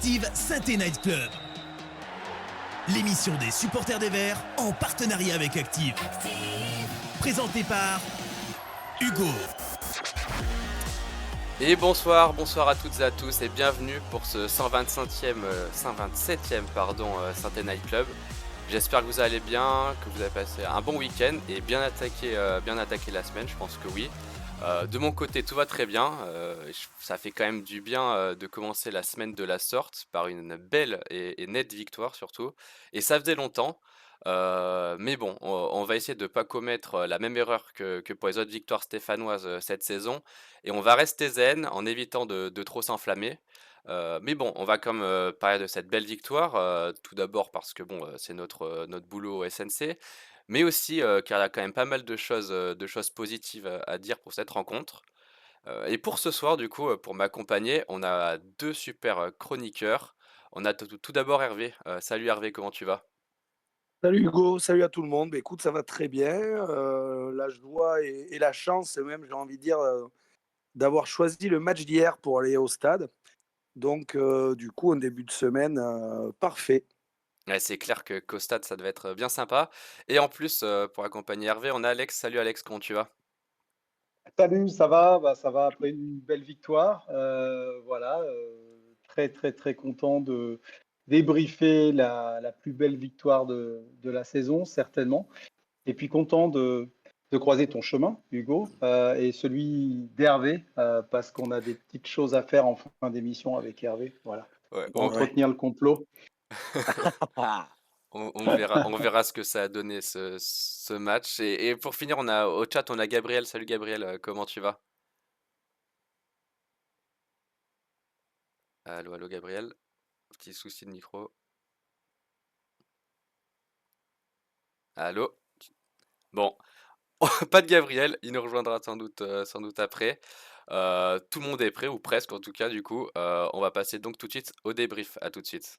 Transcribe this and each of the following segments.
Active Saint-Étienne Night Club, l'émission des supporters des Verts en partenariat avec Active. Présentée par Hugo. Et bonsoir à toutes et à tous et bienvenue pour ce 127e Saint-Étienne Night Club. J'espère que vous allez bien, que vous avez passé un bon week-end et bien attaqué la semaine, je pense que oui. De mon côté, tout va très bien. Ça fait quand même du bien de commencer la semaine de la sorte par une belle et nette victoire surtout. Et ça faisait longtemps. Mais bon, on va essayer de ne pas commettre la même erreur que pour les autres victoires stéphanoises cette saison. Et on va rester zen en évitant de trop s'enflammer. Mais bon, on va quand même parler de cette belle victoire. Tout d'abord parce que bon, c'est notre boulot au SNC. Mais aussi, car il y a quand même pas mal de choses positives, à dire pour cette rencontre. Et pour ce soir du coup, pour m'accompagner, on a 2 super, chroniqueurs. On a tout d'abord Hervé. Salut Hervé, comment tu vas? Salut Hugo, salut à tout le monde. Bah, écoute, ça va très bien. La joie et la chance, même, j'ai envie de dire, d'avoir choisi le match d'hier pour aller au stade. Donc, du coup, un début de semaine parfait. Ouais, c'est clair que qu'au stade, ça devait être, bien sympa. Et en plus, pour accompagner Hervé, on a Alex. Salut Alex, comment tu vas? Salut, ça va? Bah, ça va après une belle victoire. Voilà, très très très content de débriefer la plus belle victoire de la saison, certainement. Et puis content de croiser ton chemin, Hugo, et celui d'Hervé, parce qu'on a des petites choses à faire en fin d'émission avec Hervé. Voilà, Ouais, pour entretenir le complot. Ah. on verra ce que ça a donné ce match. Et pour finir, on a au chat, on a Gabriel. Salut Gabriel, comment tu vas? Allô, allô Gabriel? Petit souci de micro. Allô? Bon, pas de Gabriel, il nous rejoindra sans doute après. Tout le monde est prêt, ou presque en tout cas, du coup. On va passer donc tout de suite au débrief. À tout de suite.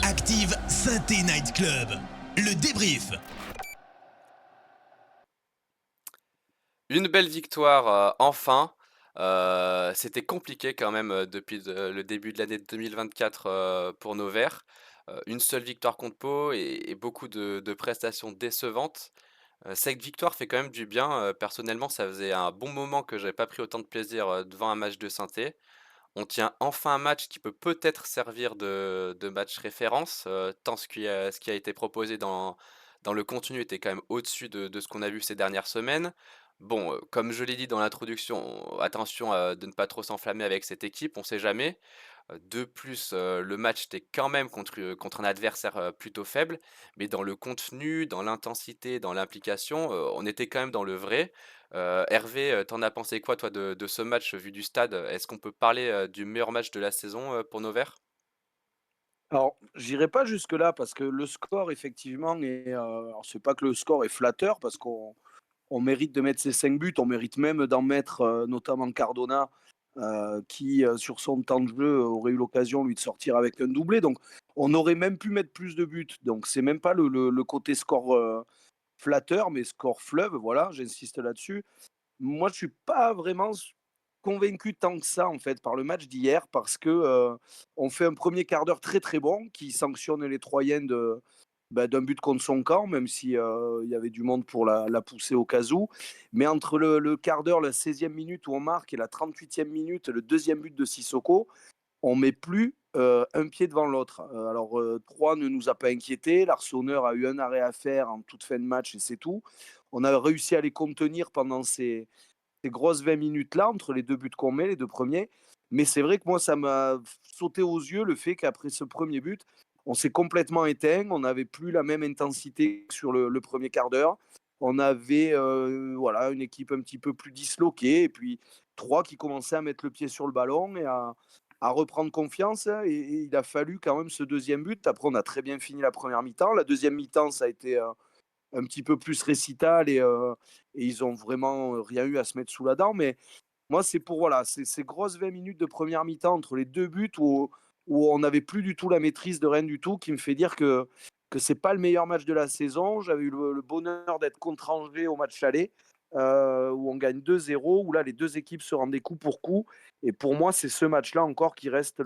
Active Saint-Étienne Night Club, le débrief. Une belle victoire, enfin. C'était compliqué quand même depuis le début de l'année 2024 pour nos Verts. Une seule victoire contre Pau et beaucoup de prestations décevantes. Cette victoire fait quand même du bien. Personnellement, ça faisait un bon moment que j'avais pas pris autant de plaisir devant un match de synthé. On tient enfin un match qui peut peut-être servir de match référence, tant ce qui a été proposé dans le contenu était quand même au-dessus de ce qu'on a vu ces dernières semaines. Bon, comme je l'ai dit dans l'introduction, attention de ne pas trop s'enflammer avec cette équipe, on sait jamais. De plus, le match était quand même contre un adversaire plutôt faible, mais dans le contenu, dans l'intensité, dans l'implication, on était quand même dans le vrai. Hervé, tu as pensé quoi toi de ce match vu du stade? Est-ce qu'on peut parler, du meilleur match de la saison, pour nos Verts? Alors, j'irai pas jusque-là parce que le score, effectivement, est. Alors, c'est pas que le score est flatteur parce qu'on mérite de mettre ses 5 buts, on mérite même d'en mettre, notamment Cardona, qui, sur son temps de jeu, aurait eu l'occasion, lui, de sortir avec un doublé. Donc, on aurait même pu mettre plus de buts. Donc, c'est même pas le côté score flatteur, mais score fleuve, voilà, j'insiste là-dessus. Moi, je suis pas vraiment convaincu tant que ça, en fait, par le match d'hier, parce que on fait un premier quart d'heure très très bon qui sanctionne les Troyens d'un but contre son camp, même si il y avait du monde pour la pousser au cas où. Mais entre le quart d'heure, la 16e minute où on marque et la 38e minute, le deuxième but de Sissoko, on met plus un pied devant l'autre. Alors, 3 ne nous a pas inquiétés. L'Arseneur a eu un arrêt à faire en toute fin de match et c'est tout. On a réussi à les contenir pendant ces grosses 20 minutes-là, entre les deux buts qu'on met, les deux premiers. Mais c'est vrai que moi, ça m'a sauté aux yeux le fait qu'après ce premier but, on s'est complètement éteint. On n'avait plus la même intensité que sur le premier quart d'heure. On avait voilà, une équipe un petit peu plus disloquée. Et puis, trois qui commençaient à mettre le pied sur le ballon et à reprendre confiance. Et il a fallu quand même ce deuxième but. Après, on a très bien fini la première mi-temps. La deuxième mi-temps, ça a été un petit peu plus récital et ils ont vraiment rien eu à se mettre sous la dent. Mais moi, c'est pour voilà, ces grosses 20 minutes de première mi-temps entre les deux buts où on n'avait plus du tout la maîtrise de rien du tout qui me fait dire que c'est pas le meilleur match de la saison. J'avais eu le bonheur d'être contre Angers au match aller. Où on gagne 2-0, où là les deux équipes se rendent des coup pour coup. Et pour moi, c'est ce match-là encore qui reste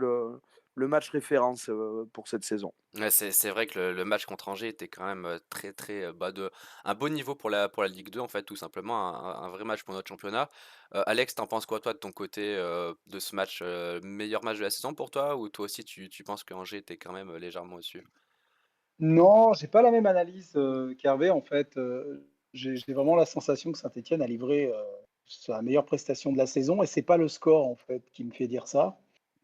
le match référence pour cette saison. Ouais, c'est vrai que le match contre Angers était quand même, très, très, de un beau niveau pour la Ligue 2 en fait, tout simplement, un vrai match pour notre championnat. Alex, t'en penses quoi toi de ton côté, de ce match, meilleur match de la saison pour toi? Ou toi aussi tu penses que Angers était quand même, légèrement au-dessus? Non, j'ai pas la même analyse qu'Hervé. En fait, j'ai vraiment la sensation que Saint-Étienne a livré sa meilleure prestation de la saison, et c'est pas le score en fait qui me fait dire ça.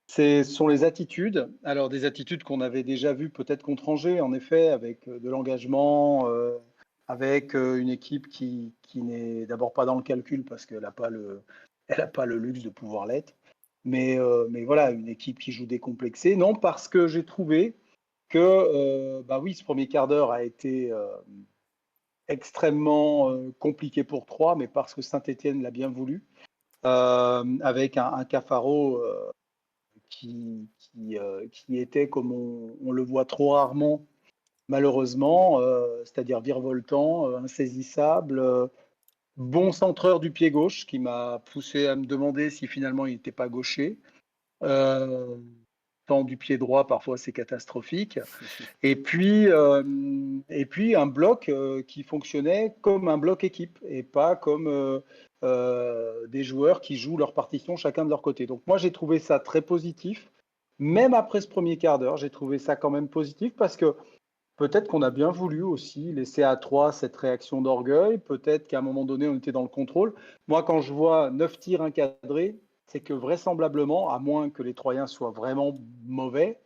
Ce sont les attitudes. Alors des attitudes qu'on avait déjà vues peut-être contre Angers, en effet, avec de l'engagement, avec une équipe qui n'est d'abord pas dans le calcul parce qu'elle n'a pas elle a pas le luxe de pouvoir l'être. Mais voilà, une équipe qui joue décomplexée. Non, parce que j'ai trouvé que, bah oui, ce premier quart d'heure a été extrêmement compliqué pour Troyes, mais parce que Saint-Étienne l'a bien voulu, avec un Cafaro qui était, comme on le voit trop rarement, malheureusement, c'est-à-dire virevoltant, insaisissable, bon centreur du pied gauche, qui m'a poussé à me demander si finalement il n'était pas gaucher. Euh, Tant du pied droit, parfois c'est catastrophique. Et puis un bloc qui fonctionnait comme un bloc équipe et pas comme des joueurs qui jouent leur partition chacun de leur côté. Donc moi j'ai trouvé ça très positif. Même après ce premier quart d'heure, j'ai trouvé ça quand même positif parce que peut-être qu'on a bien voulu aussi laisser à 3 cette réaction d'orgueil. Peut-être qu'à un moment donné, on était dans le contrôle. Moi, quand je vois 9 tirs encadrés, c'est que vraisemblablement, à moins que les Troyens soient vraiment mauvais,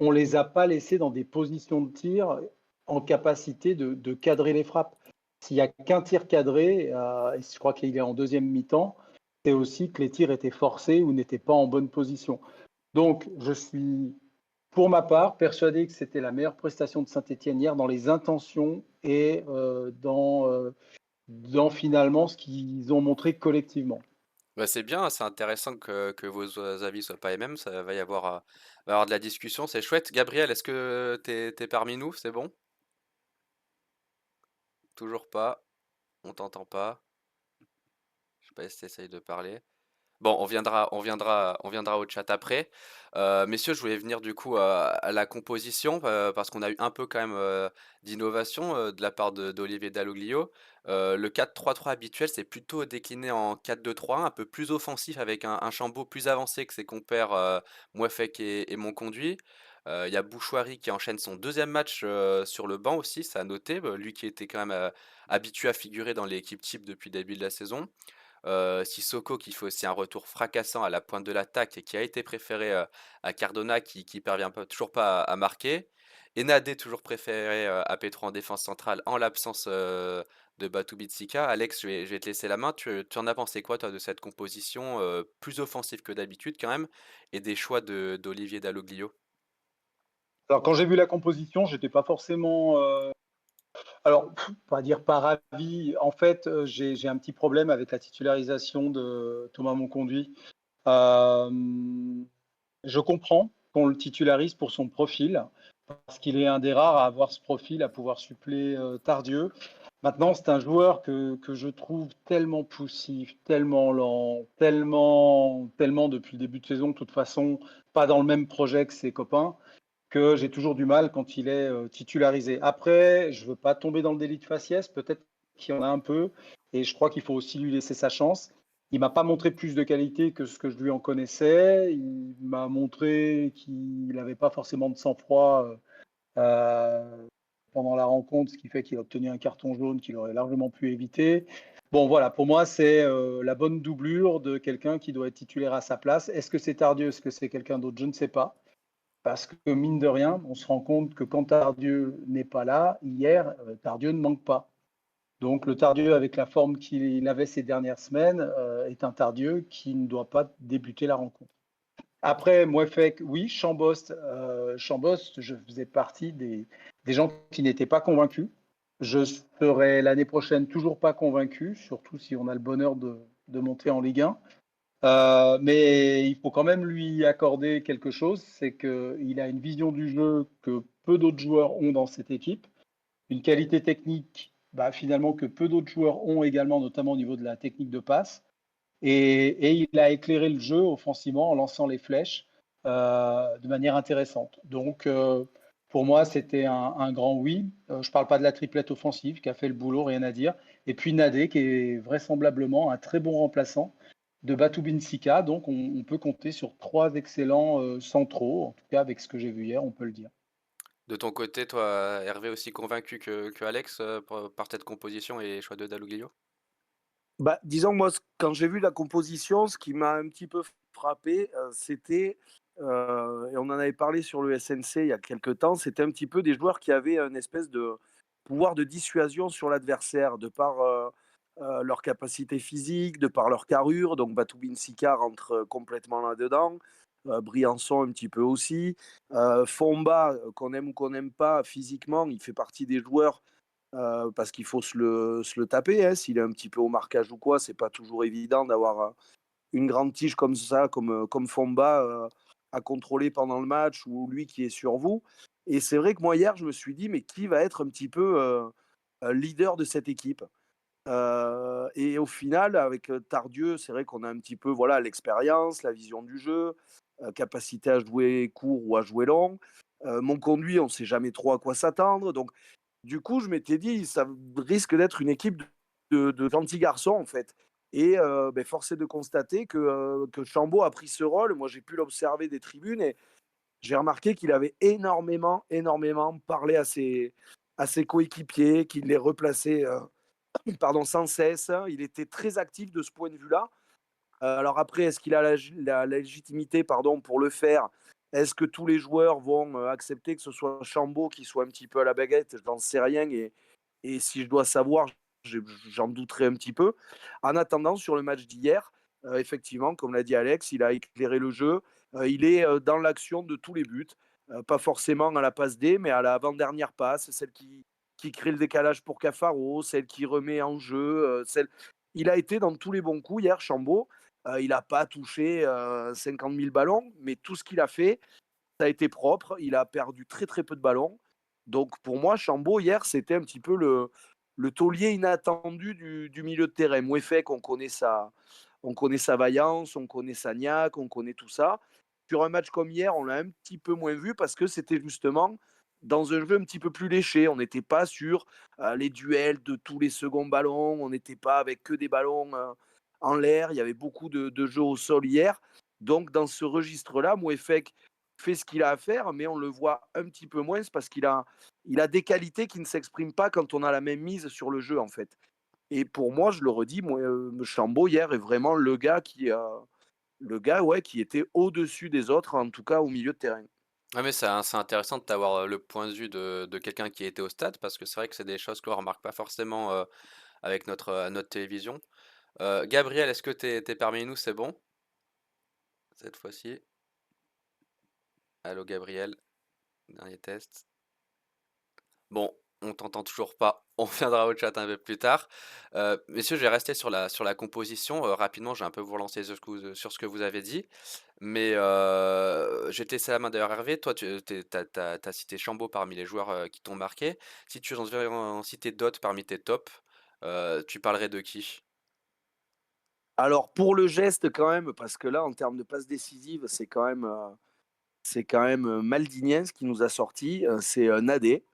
on ne les a pas laissés dans des positions de tir en capacité de cadrer les frappes. S'il n'y a qu'un tir cadré, et je crois qu'il est en deuxième mi-temps, c'est aussi que les tirs étaient forcés ou n'étaient pas en bonne position. Donc, je suis, pour ma part, persuadé que c'était la meilleure prestation de Saint-Étienne hier dans les intentions et dans finalement ce qu'ils ont montré collectivement. Bah, c'est bien, c'est intéressant que vos avis soient pas les mêmes, ça va y avoir de la discussion, c'est chouette. Gabriel, est-ce que tu parmi nous? C'est bon? Toujours pas? On t'entend pas? Je sais pas si tu de parler. Bon, on viendra au chat après. Messieurs, je voulais venir du coup à la composition parce qu'on a eu un peu quand même d'innovation de la part d'Olivier Dalloglio. Le 4-3-3 habituel, c'est plutôt décliné en 4-2-3, un peu plus offensif avec un Chambaud plus avancé que ses compères Mouefek et Monconduit. Il y a Bouchoirie qui enchaîne son deuxième match sur le banc aussi, ça a noté, lui qui était quand même habitué à figurer dans l'équipe type depuis le début de la saison. Sissoko qui fait aussi un retour fracassant à la pointe de l'attaque et qui a été préféré à Cardona qui parvient toujours pas à marquer. Enadé toujours préféré à Petro en défense centrale en l'absence de Batou Bitsika. Alex, je vais te laisser la main. Tu en as pensé quoi toi de cette composition plus offensive que d'habitude quand même et des choix d'Olivier Dalloglio? Alors, quand j'ai vu la composition, j'étais pas forcément alors, pas dire pas ravi. En fait, j'ai un petit problème avec la titularisation de Thomas Monconduit. Euh, je comprends qu'on le titularise pour son profil, parce qu'il est un des rares à avoir ce profil, à pouvoir suppléer Tardieu. Maintenant, c'est un joueur que je trouve tellement poussif, tellement lent, tellement depuis le début de saison, de toute façon, pas dans le même projet que ses copains, que j'ai toujours du mal quand il est titularisé. Après, je ne veux pas tomber dans le délit de faciès, peut-être qu'il y en a un peu, et je crois qu'il faut aussi lui laisser sa chance. Il m'a pas montré plus de qualité que ce que je lui en connaissais. Il m'a montré qu'il n'avait pas forcément de sang-froid pendant la rencontre, ce qui fait qu'il a obtenu un carton jaune qu'il aurait largement pu éviter. Bon, voilà, pour moi, c'est la bonne doublure de quelqu'un qui doit être titulaire à sa place. Est-ce que c'est Tardieu, est-ce que c'est quelqu'un d'autre? Je ne sais pas. Parce que mine de rien, on se rend compte que quand Tardieu n'est pas là, hier, Tardieu ne manque pas. Donc le Tardieu, avec la forme qu'il avait ces dernières semaines, est un Tardieu qui ne doit pas débuter la rencontre. Après, Mouefek, oui, Chambost, je faisais partie des gens qui n'étaient pas convaincus. Je serai l'année prochaine toujours pas convaincu, surtout si on a le bonheur de monter en Ligue 1. Mais il faut quand même lui accorder quelque chose, c'est qu'il a une vision du jeu que peu d'autres joueurs ont dans cette équipe, une qualité technique finalement que peu d'autres joueurs ont également, notamment au niveau de la technique de passe. Et il a éclairé le jeu offensivement en lançant les flèches. de manière intéressante. Donc, pour moi, c'était un grand oui. Je ne parle pas de la triplette offensive qui a fait le boulot, rien à dire. Et puis Nadé, qui est vraisemblablement un très bon remplaçant de Batou Binsika. Donc, on peut compter sur trois excellents centraux. En tout cas, avec ce que j'ai vu hier, on peut le dire. De ton côté, toi, Hervé, aussi convaincu que Alex par cette composition et les choix de Dalloglio? Bah, disons, moi, quand j'ai vu la composition, ce qui m'a un petit peu frappé, c'était, et on en avait parlé sur le SNC il y a quelques temps, c'était un petit peu des joueurs qui avaient une espèce de pouvoir de dissuasion sur l'adversaire, de par leur capacité physique, de par leur carrure. Donc Batou Binsika rentre complètement là-dedans. Briançon un petit peu aussi. Fomba, qu'on aime ou qu'on n'aime pas physiquement, il fait partie des joueurs parce qu'il faut se le taper. Hein. S'il est un petit peu au marquage ou quoi, c'est pas toujours évident d'avoir une grande tige comme ça, comme Fomba, à contrôler pendant le match ou lui qui est sur vous. Et c'est vrai que moi, hier, je me suis dit, mais qui va être un petit peu leader de cette équipe et au final, avec Tardieu, c'est vrai qu'on a un petit peu voilà l'expérience, la vision du jeu, capacité à jouer court ou à jouer long. Mon conduit, on ne sait jamais trop à quoi s'attendre. Donc, du coup, je m'étais dit, ça risque d'être une équipe de gentils garçons, en fait. Et ben, force est de constater que Chambaud a pris ce rôle. Moi, j'ai pu l'observer des tribunes et j'ai remarqué qu'il avait énormément, énormément parlé à ses coéquipiers, qu'il les replaçait pardon, sans cesse. Il était très actif de ce point de vue-là. Alors après, est-ce qu'il a la légitimité pardon, pour le faire? Est-ce que tous les joueurs vont accepter que ce soit Chambaud qui soit un petit peu à la baguette? Je n'en sais rien. Et si je dois savoir, j'en douterai un petit peu. En attendant, sur le match d'hier, effectivement, comme l'a dit Alex, il a éclairé le jeu. Il est dans l'action de tous les buts. Pas forcément à la passe D, mais à l'avant-dernière passe, celle qui crée le décalage pour Cafaro, celle qui remet en jeu. Il a été dans tous les bons coups hier, Chambaud. Il n'a pas touché 50 000 ballons, mais tout ce qu'il a fait, ça a été propre. Il a perdu très très peu de ballons. Donc pour moi, Chambaud, hier, c'était un petit peu le taulier inattendu du milieu de terrain. Mouefek, on connaît sa vaillance, on connaît sa niaque, on connaît tout ça. Sur un match comme hier, on l'a un petit peu moins vu parce que c'était justement dans un jeu un petit peu plus léché. On n'était pas sur les duels de tous les seconds ballons. On n'était pas avec que des ballons en l'air. Il y avait beaucoup de jeux au sol hier. Donc dans ce registre-là, Mouefek fait ce qu'il a à faire, mais on le voit un petit peu moins parce il a des qualités qui ne s'expriment pas quand on a la même mise sur le jeu, en fait. Et pour moi, je le redis, moi, Chambaud hier est vraiment le gars ouais, qui était au-dessus des autres, en tout cas au milieu de terrain. Ah mais c'est intéressant de t'avoir le point de vue de quelqu'un qui était au stade parce que c'est vrai que c'est des choses que l'on remarque pas forcément avec notre télévision. Gabriel, est-ce que t'es parmi nous? C'est bon cette fois-ci? Allô Gabriel, dernier test. Bon, on t'entend toujours pas. On viendra au chat un peu plus tard. Messieurs, je vais rester sur la composition. Rapidement, j'ai un peu vous relancer sur ce que vous avez dit. Mais je vais te laisser la main d'ailleurs, Hervé. Toi, t'as cité Chambaud parmi les joueurs qui t'ont marqué. Si tu devais en citer d'autres parmi tes tops, tu parlerais de qui? Alors pour le geste quand même, parce que là, en termes de passes décisives, c'est quand même Maldiniens qui nous a sorti, c'est Nadé.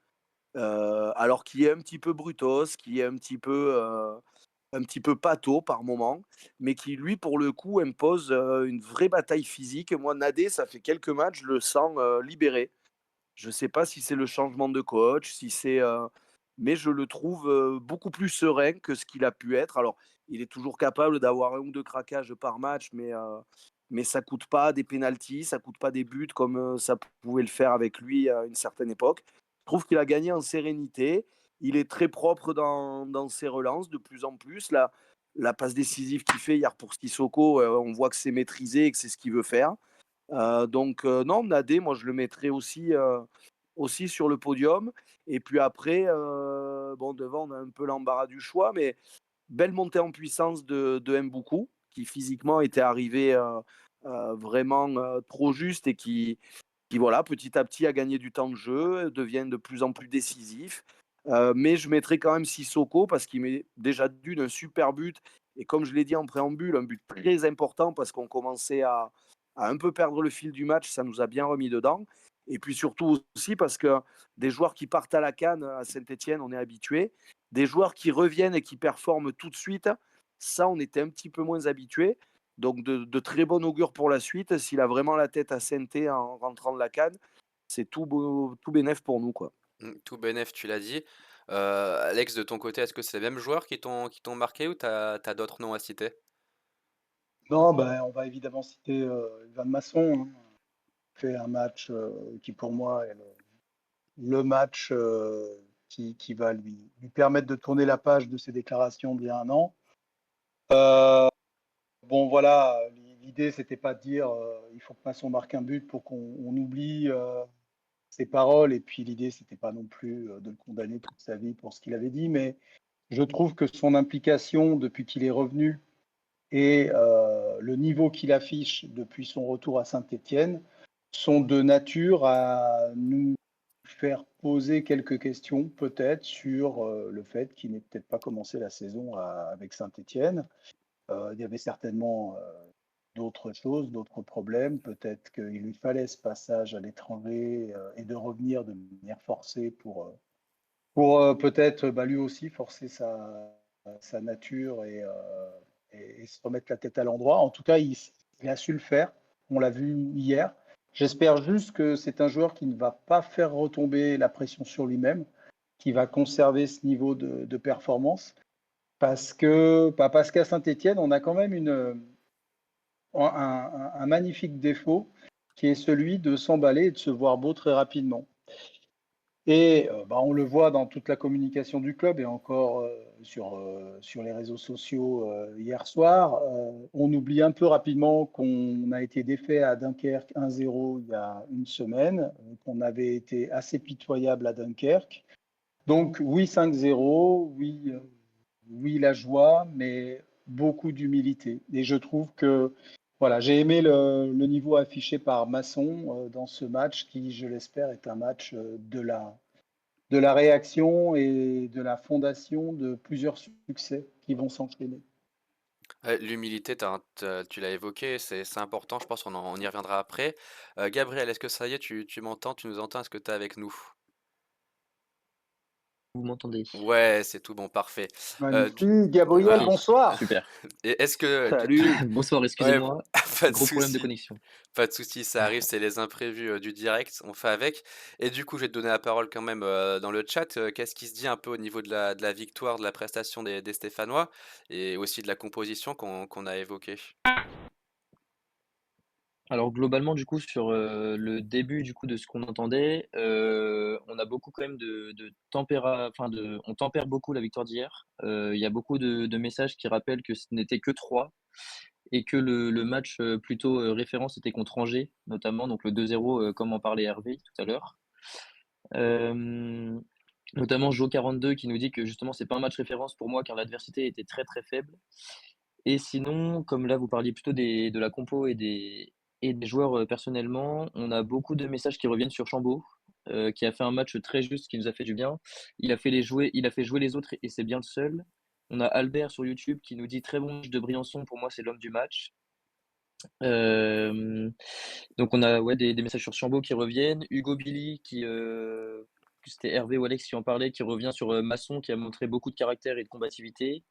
Alors qui est un petit peu brutos, qui est un petit peu pâteau par moment, mais qui lui, pour le coup, impose une vraie bataille physique. Moi, Nadé, ça fait quelques matchs, je le sens libéré. Je ne sais pas si c'est le changement de coach, si c'est, mais je le trouve beaucoup plus serein que ce qu'il a pu être. Alors, il est toujours capable d'avoir un ou deux craquages par match, mais ça coûte pas des pénalties, ça coûte pas des buts comme ça pouvait le faire avec lui à une certaine époque. Je trouve qu'il a gagné en sérénité. Il est très propre dans ses relances de plus en plus. La passe décisive qu'il fait hier pour Sissoko, on voit que c'est maîtrisé et que c'est ce qu'il veut faire. Donc non, Nadé, moi je le mettrais aussi, aussi sur le podium. Et puis après, bon, devant, on a un peu l'embarras du choix, mais belle montée en puissance de Mboukou, qui physiquement était arrivé vraiment trop juste et qui, voilà, petit à petit a gagné du temps de jeu, devient de plus en plus décisif. Mais je mettrais quand même Sissoko parce qu'il met déjà d'un super but. Et comme je l'ai dit en préambule, un but très important parce qu'on commençait à un peu perdre le fil du match, ça nous a bien remis dedans. Et puis surtout aussi parce que des joueurs qui partent à la canne à Saint-Etienne, on est habitué. Des joueurs qui reviennent et qui performent tout de suite, ça, on était un petit peu moins habitué. Donc de très bon augure pour la suite. S'il a vraiment la tête à saint en rentrant de la canne, c'est tout bénef pour nous, quoi. Tout bénef, tu l'as dit. Alex, de ton côté, est-ce que c'est les mêmes joueurs qui t'ont marqué ou t'as d'autres noms à citer? Non, ben, on va évidemment citer Ivan Masson, hein. Fait un match qui pour moi est le match qui va lui permettre de tourner la page de ses déclarations d'il y a un an. Bon voilà, l'idée c'était pas de dire il faut que Masson marque un but pour qu'on oublie ses paroles, et puis l'idée c'était pas non plus de le condamner toute sa vie pour ce qu'il avait dit, mais je trouve que son implication depuis qu'il est revenu et le niveau qu'il affiche depuis son retour à Saint-Étienne sont de nature à nous faire poser quelques questions peut-être sur le fait qu'il n'ait peut-être pas commencé la saison avec Saint-Étienne. Il y avait certainement d'autres choses, d'autres problèmes. Peut-être qu'il lui fallait ce passage à l'étranger et de revenir de manière forcée pour peut-être lui aussi forcer sa nature et se remettre la tête à l'endroit. En tout cas, il a su le faire. On l'a vu hier. J'espère juste que c'est un joueur qui ne va pas faire retomber la pression sur lui-même, qui va conserver ce niveau de performance. Parce qu'à Saint-Étienne, on a quand même un magnifique défaut qui est celui de s'emballer et de se voir beau très rapidement. Et on le voit dans toute la communication du club et encore sur les réseaux sociaux hier soir. On oublie un peu rapidement qu'on a été défait à Dunkerque 1-0 il y a une semaine, qu'on avait été assez pitoyable à Dunkerque. Donc oui 5-0, oui la joie, mais beaucoup d'humilité. Et je trouve que voilà, j'ai aimé le niveau affiché par Masson dans ce match qui, je l'espère, est un match de la réaction et de la fondation de plusieurs succès qui vont s'enchaîner. Ouais, l'humilité, tu l'as évoqué, c'est important, je pense on y reviendra après. Gabriel, est-ce que ça y est, tu m'entends, tu nous entends, est-ce que tu es avec nous? Vous m'entendez? Ouais, c'est tout bon, parfait. Magnifique. Gabriel, Voilà. Ok, bonsoir. super. Et est-ce que Salut. Bonsoir, ouais, excusez-moi, pas de gros problème de souci. connexion. Pas de souci, ça arrive, c'est les imprévus du direct, on fait avec. Et du coup, je vais te donner la parole quand même dans le chat. Qu'est-ce qui se dit un peu au niveau de la victoire, de la prestation des Stéphanois et aussi de la composition qu'on a évoquée? Alors globalement, du coup, sur le début du coup de ce qu'on entendait, on a beaucoup quand même on tempère beaucoup la victoire d'hier. Il y a beaucoup de messages qui rappellent que ce n'était que 3 et que le match plutôt référence était contre Angers, notamment, donc le 2-0, comme en parlait Hervé tout à l'heure. Euh, Notamment Jo42 qui nous dit que justement c'est pas un match référence pour moi car l'adversité était très très faible. Et sinon, comme là vous parliez plutôt de la compo et des joueurs personnellement, on a beaucoup de messages qui reviennent sur Chambaud, qui a fait un match très juste, qui nous a fait du bien. Il a fait jouer les autres et c'est bien le seul. On a Albert sur YouTube qui nous dit très bon match de Briançon, pour moi c'est l'homme du match. Euh, donc on a ouais, des messages sur Chambaud qui reviennent. Hugo Billy c'était Hervé ou Alex qui en parlait, qui revient sur Masson qui a montré beaucoup de caractère et de combativité.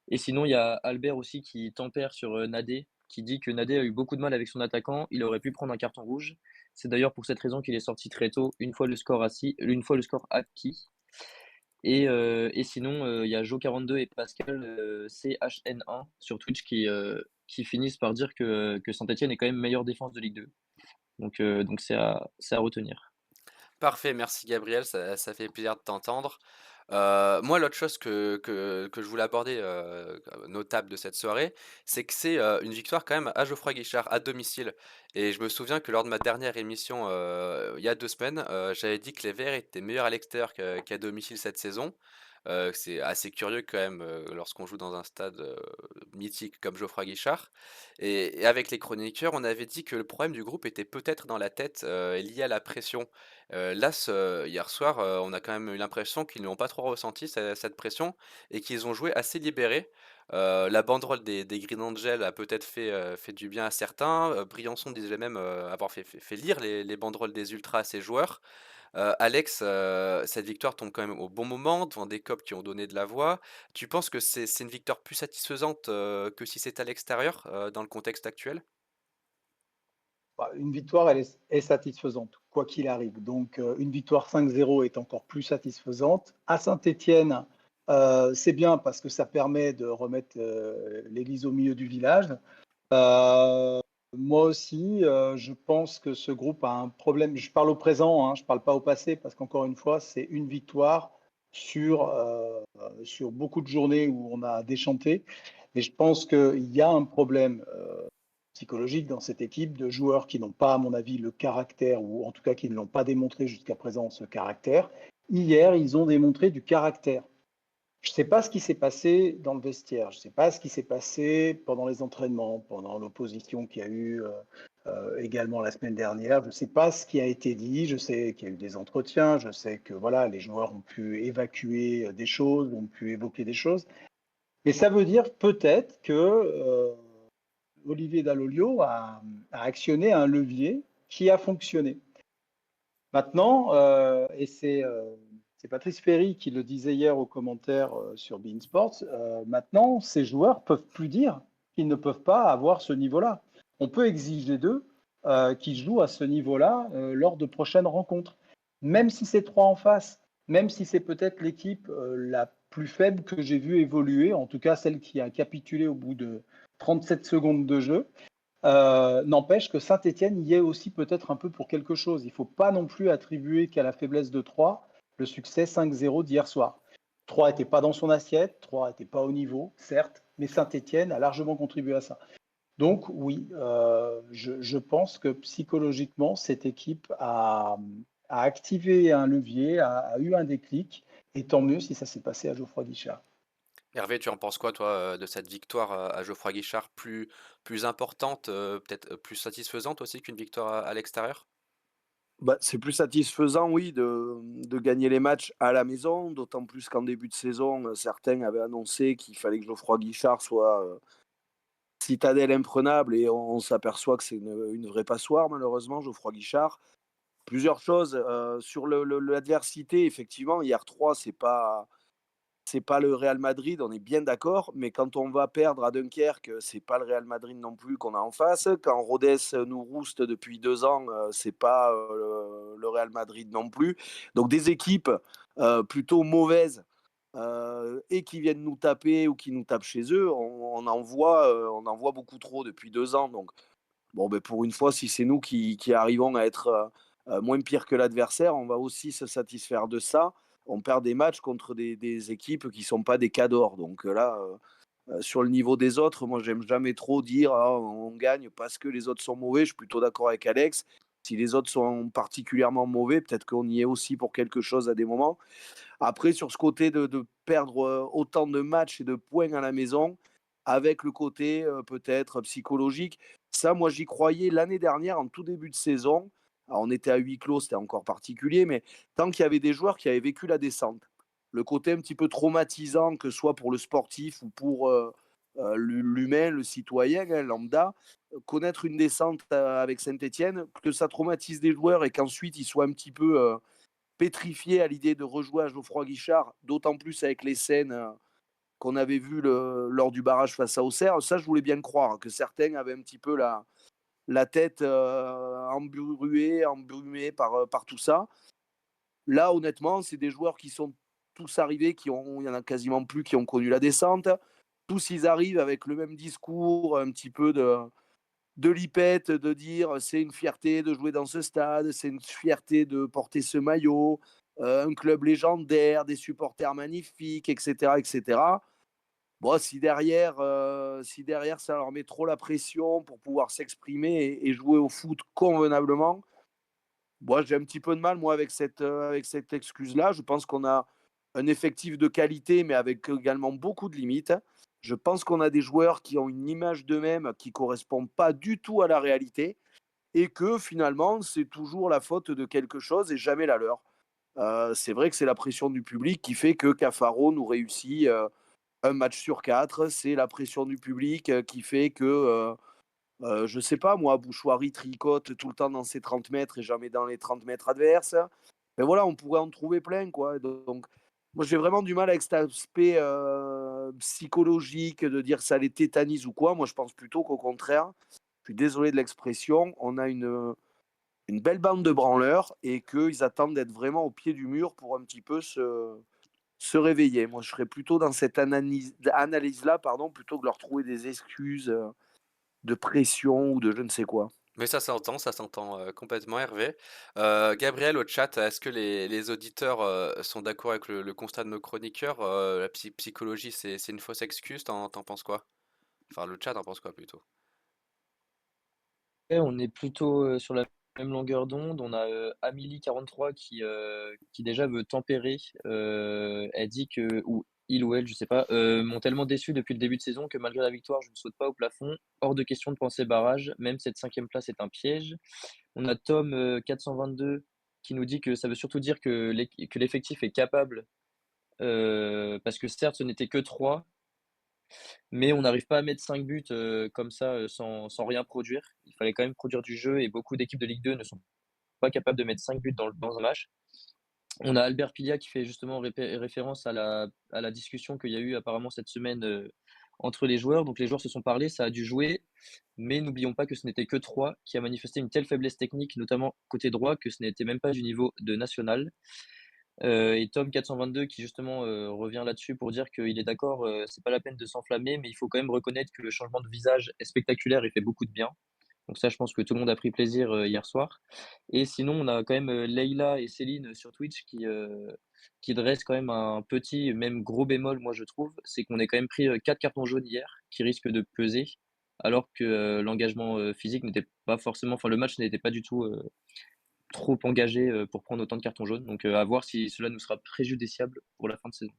Et sinon, il y a Albert aussi qui tempère sur Nadé, qui dit que Nadé a eu beaucoup de mal avec son attaquant. Il aurait pu prendre un carton rouge. C'est d'ailleurs pour cette raison qu'il est sorti très tôt, une fois le score acquis. Et sinon, il y a Jo42 et Pascal CHN1 sur Twitch qui finissent par dire que Saint-Etienne est quand même meilleure défense de Ligue 2. Donc c'est à retenir. Parfait, merci Gabriel, ça fait plaisir de t'entendre. Moi, l'autre chose que je voulais aborder, notable de cette soirée, c'est que c'est une victoire quand même à Geoffroy Guichard, à domicile. Et je me souviens que lors de ma dernière émission, il y a 2 semaines, j'avais dit que les Verts étaient meilleurs à l'extérieur qu'à domicile cette saison. C'est assez curieux quand même, lorsqu'on joue dans un stade, mythique comme Geoffroy Guichard et avec les chroniqueurs, on avait dit que le problème du groupe était peut-être dans la tête, et lié à la pression. Là, hier soir, on a quand même eu l'impression qu'ils n'ont pas trop ressenti cette pression et qu'ils ont joué assez libérés. La banderole des Green Angels a peut-être fait du bien à certains. Briançon disait même, avoir fait lire les banderoles des ultras à ses joueurs. Alex, cette victoire tombe quand même au bon moment, devant des Cobs qui ont donné de la voix. Tu penses que c'est une victoire plus satisfaisante, que si c'était à l'extérieur, dans le contexte actuel? Bah, une victoire, est satisfaisante, quoi qu'il arrive. Donc, une victoire 5-0 est encore plus satisfaisante. À Saint-Étienne, c'est bien parce que ça permet de remettre l'église au milieu du village. Euh, Moi aussi, je pense que ce groupe a un problème. Je parle au présent, hein, je ne parle pas au passé, parce qu'encore une fois, c'est une victoire sur beaucoup de journées où on a déchanté. Et je pense qu'il y a un problème psychologique dans cette équipe de joueurs qui n'ont pas, à mon avis, le caractère, ou en tout cas qui ne l'ont pas démontré jusqu'à présent, ce caractère. Hier, ils ont démontré du caractère. Je ne sais pas ce qui s'est passé dans le vestiaire, je ne sais pas ce qui s'est passé pendant les entraînements, pendant l'opposition qu'il y a eu également la semaine dernière. Je ne sais pas ce qui a été dit, je sais qu'il y a eu des entretiens, je sais que voilà, les joueurs ont pu évacuer des choses, ont pu évoquer des choses. Mais ça veut dire peut-être que Olivier Dall'Oglio a actionné un levier qui a fonctionné. Maintenant, et c'est Patrice Ferry qui le disait hier aux commentaires sur beIN Sports, maintenant, ces joueurs peuvent plus dire qu'ils ne peuvent pas avoir ce niveau-là. On peut exiger d'eux qu'ils jouent à ce niveau-là lors de prochaines rencontres, même si c'est trois en face, même si c'est peut-être l'équipe la plus faible que j'ai vue évoluer, en tout cas celle qui a capitulé au bout de 37 secondes de jeu. N'empêche que Saint-Étienne y est aussi peut-être un peu pour quelque chose. Il ne faut pas non plus attribuer qu'à la faiblesse de Troyes le succès 5-0 d'hier soir. Troyes n'était pas dans son assiette, Troyes n'était pas au niveau, certes, mais Saint-Étienne a largement contribué à ça. Donc oui, je pense que psychologiquement, cette équipe a activé un levier, a eu un déclic, et tant mieux si ça s'est passé à Geoffroy Guichard. Hervé, tu en penses quoi toi, de cette victoire, à Geoffroy Guichard plus importante, peut-être, plus satisfaisante aussi qu'une victoire à l'extérieur? Bah, c'est plus satisfaisant, oui, de gagner les matchs à la maison, d'autant plus qu'en début de saison, certains avaient annoncé qu'il fallait que Geoffroy Guichard soit citadelle imprenable et on s'aperçoit que c'est une vraie passoire, malheureusement, Geoffroy Guichard. Plusieurs choses sur l'adversité, effectivement, hier 3, c'est pas le Real Madrid, on est bien d'accord, mais quand on va perdre à Dunkerque, c'est pas le Real Madrid non plus qu'on a en face. Quand Rodez nous rouste depuis 2 ans, c'est pas le Real Madrid non plus. Donc des équipes plutôt mauvaises et qui viennent nous taper ou qui nous tapent chez eux, on en voit beaucoup trop depuis 2 ans. Donc bon, ben pour une fois, si c'est nous qui arrivons à être moins pire que l'adversaire, on va aussi se satisfaire de ça. On perd des matchs contre des équipes qui ne sont pas des cadors. Donc là, sur le niveau des autres, moi, j'aime jamais trop dire ah, on gagne parce que les autres sont mauvais. Je suis plutôt d'accord avec Alex. Si les autres sont particulièrement mauvais, peut-être qu'on y est aussi pour quelque chose à des moments. Après, sur ce côté de perdre autant de matchs et de points à la maison, avec le côté peut-être psychologique, ça, moi, j'y croyais l'année dernière, en tout début de saison. Alors, on était à huis clos, c'était encore particulier, mais tant qu'il y avait des joueurs qui avaient vécu la descente, le côté un petit peu traumatisant, que ce soit pour le sportif ou pour l'humain, le citoyen, hein, lambda, connaître une descente avec Saint-Etienne, que ça traumatise des joueurs et qu'ensuite ils soient un petit peu pétrifié à l'idée de rejouer à Geoffroy Guichard, d'autant plus avec les scènes qu'on avait vues lors du barrage face à Auxerre. Ça, je voulais bien croire que certains avaient un petit peu la tête embrumée par tout ça. Là, honnêtement, c'est des joueurs qui sont tous arrivés, il y en a quasiment plus qui ont connu la descente. Tous, ils arrivent avec le même discours, un petit peu de lipette, de dire c'est une fierté de jouer dans ce stade, c'est une fierté de porter ce maillot, un club légendaire, des supporters magnifiques, etc. etc. Bon, si derrière ça leur met trop la pression pour pouvoir s'exprimer et jouer au foot convenablement, moi j'ai un petit peu de mal moi avec cette excuse-là. Je pense qu'on a un effectif de qualité, mais avec également beaucoup de limites. Je pense qu'on a des joueurs qui ont une image d'eux-mêmes qui ne correspond pas du tout à la réalité et que finalement, c'est toujours la faute de quelque chose et jamais la leur. C'est vrai que c'est la pression du public qui fait que Cafaro nous réussit un match sur 4. C'est la pression du public qui fait que, je ne sais pas, moi, Bouchoirie tricote tout le temps dans ses 30 mètres et jamais dans les 30 mètres adverses. Mais voilà, on pourrait en trouver plein, quoi. Donc, moi, j'ai vraiment du mal avec cet aspect psychologique de dire que ça les tétanise ou quoi. Moi, je pense plutôt qu'au contraire, je suis désolé de l'expression, on a une belle bande de branleurs et qu'ils attendent d'être vraiment au pied du mur pour un petit peu se réveiller. Moi, je serais plutôt dans cette analyse-là, pardon, plutôt que de leur trouver des excuses de pression ou de je ne sais quoi. Mais ça s'entend complètement, Hervé. Gabriel, au chat, est-ce que les auditeurs sont d'accord avec le constat de nos chroniqueurs? La psychologie, c'est une fausse excuse, t'en penses quoi? Enfin, le chat en pense quoi plutôt? Ouais, on est plutôt, sur la même longueur d'onde. On a, Amélie43 qui déjà veut tempérer. Elle dit que ou il ou elle, je sais pas, m'ont tellement déçu depuis le début de saison que malgré la victoire, je ne saute pas au plafond. Hors de question de penser barrage, même cette 5e place est un piège. On a Tom, 422 qui nous dit que ça veut surtout dire que l'effectif est capable, parce que certes ce n'était que 3, mais on n'arrive pas à mettre 5 buts, comme ça, sans rien produire. Il fallait quand même produire du jeu et beaucoup d'équipes de Ligue 2 ne sont pas capables de mettre 5 buts dans un match. On a Albert Pilia qui fait justement référence à la discussion qu'il y a eu apparemment cette semaine, entre les joueurs. Donc les joueurs se sont parlé, ça a dû jouer, mais n'oublions pas que ce n'était que 3 qui a manifesté une telle faiblesse technique, notamment côté droit, que ce n'était même pas du niveau de national. Et Tom 422 qui justement, revient là-dessus pour dire qu'il est d'accord, c'est pas la peine de s'enflammer, mais il faut quand même reconnaître que le changement de visage est spectaculaire et fait beaucoup de bien. Donc ça, je pense que tout le monde a pris plaisir, hier soir. Et sinon, on a quand même, Leïla et Céline sur Twitch qui dressent quand même un petit, même gros bémol, moi je trouve, c'est qu'on ait quand même pris, 4 cartons jaunes hier qui risquent de peser, alors que, l'engagement, physique n'était pas forcément enfin le match n'était pas du tout, trop engagé, pour prendre autant de cartons jaunes. Donc, à voir si cela nous sera préjudiciable pour la fin de saison.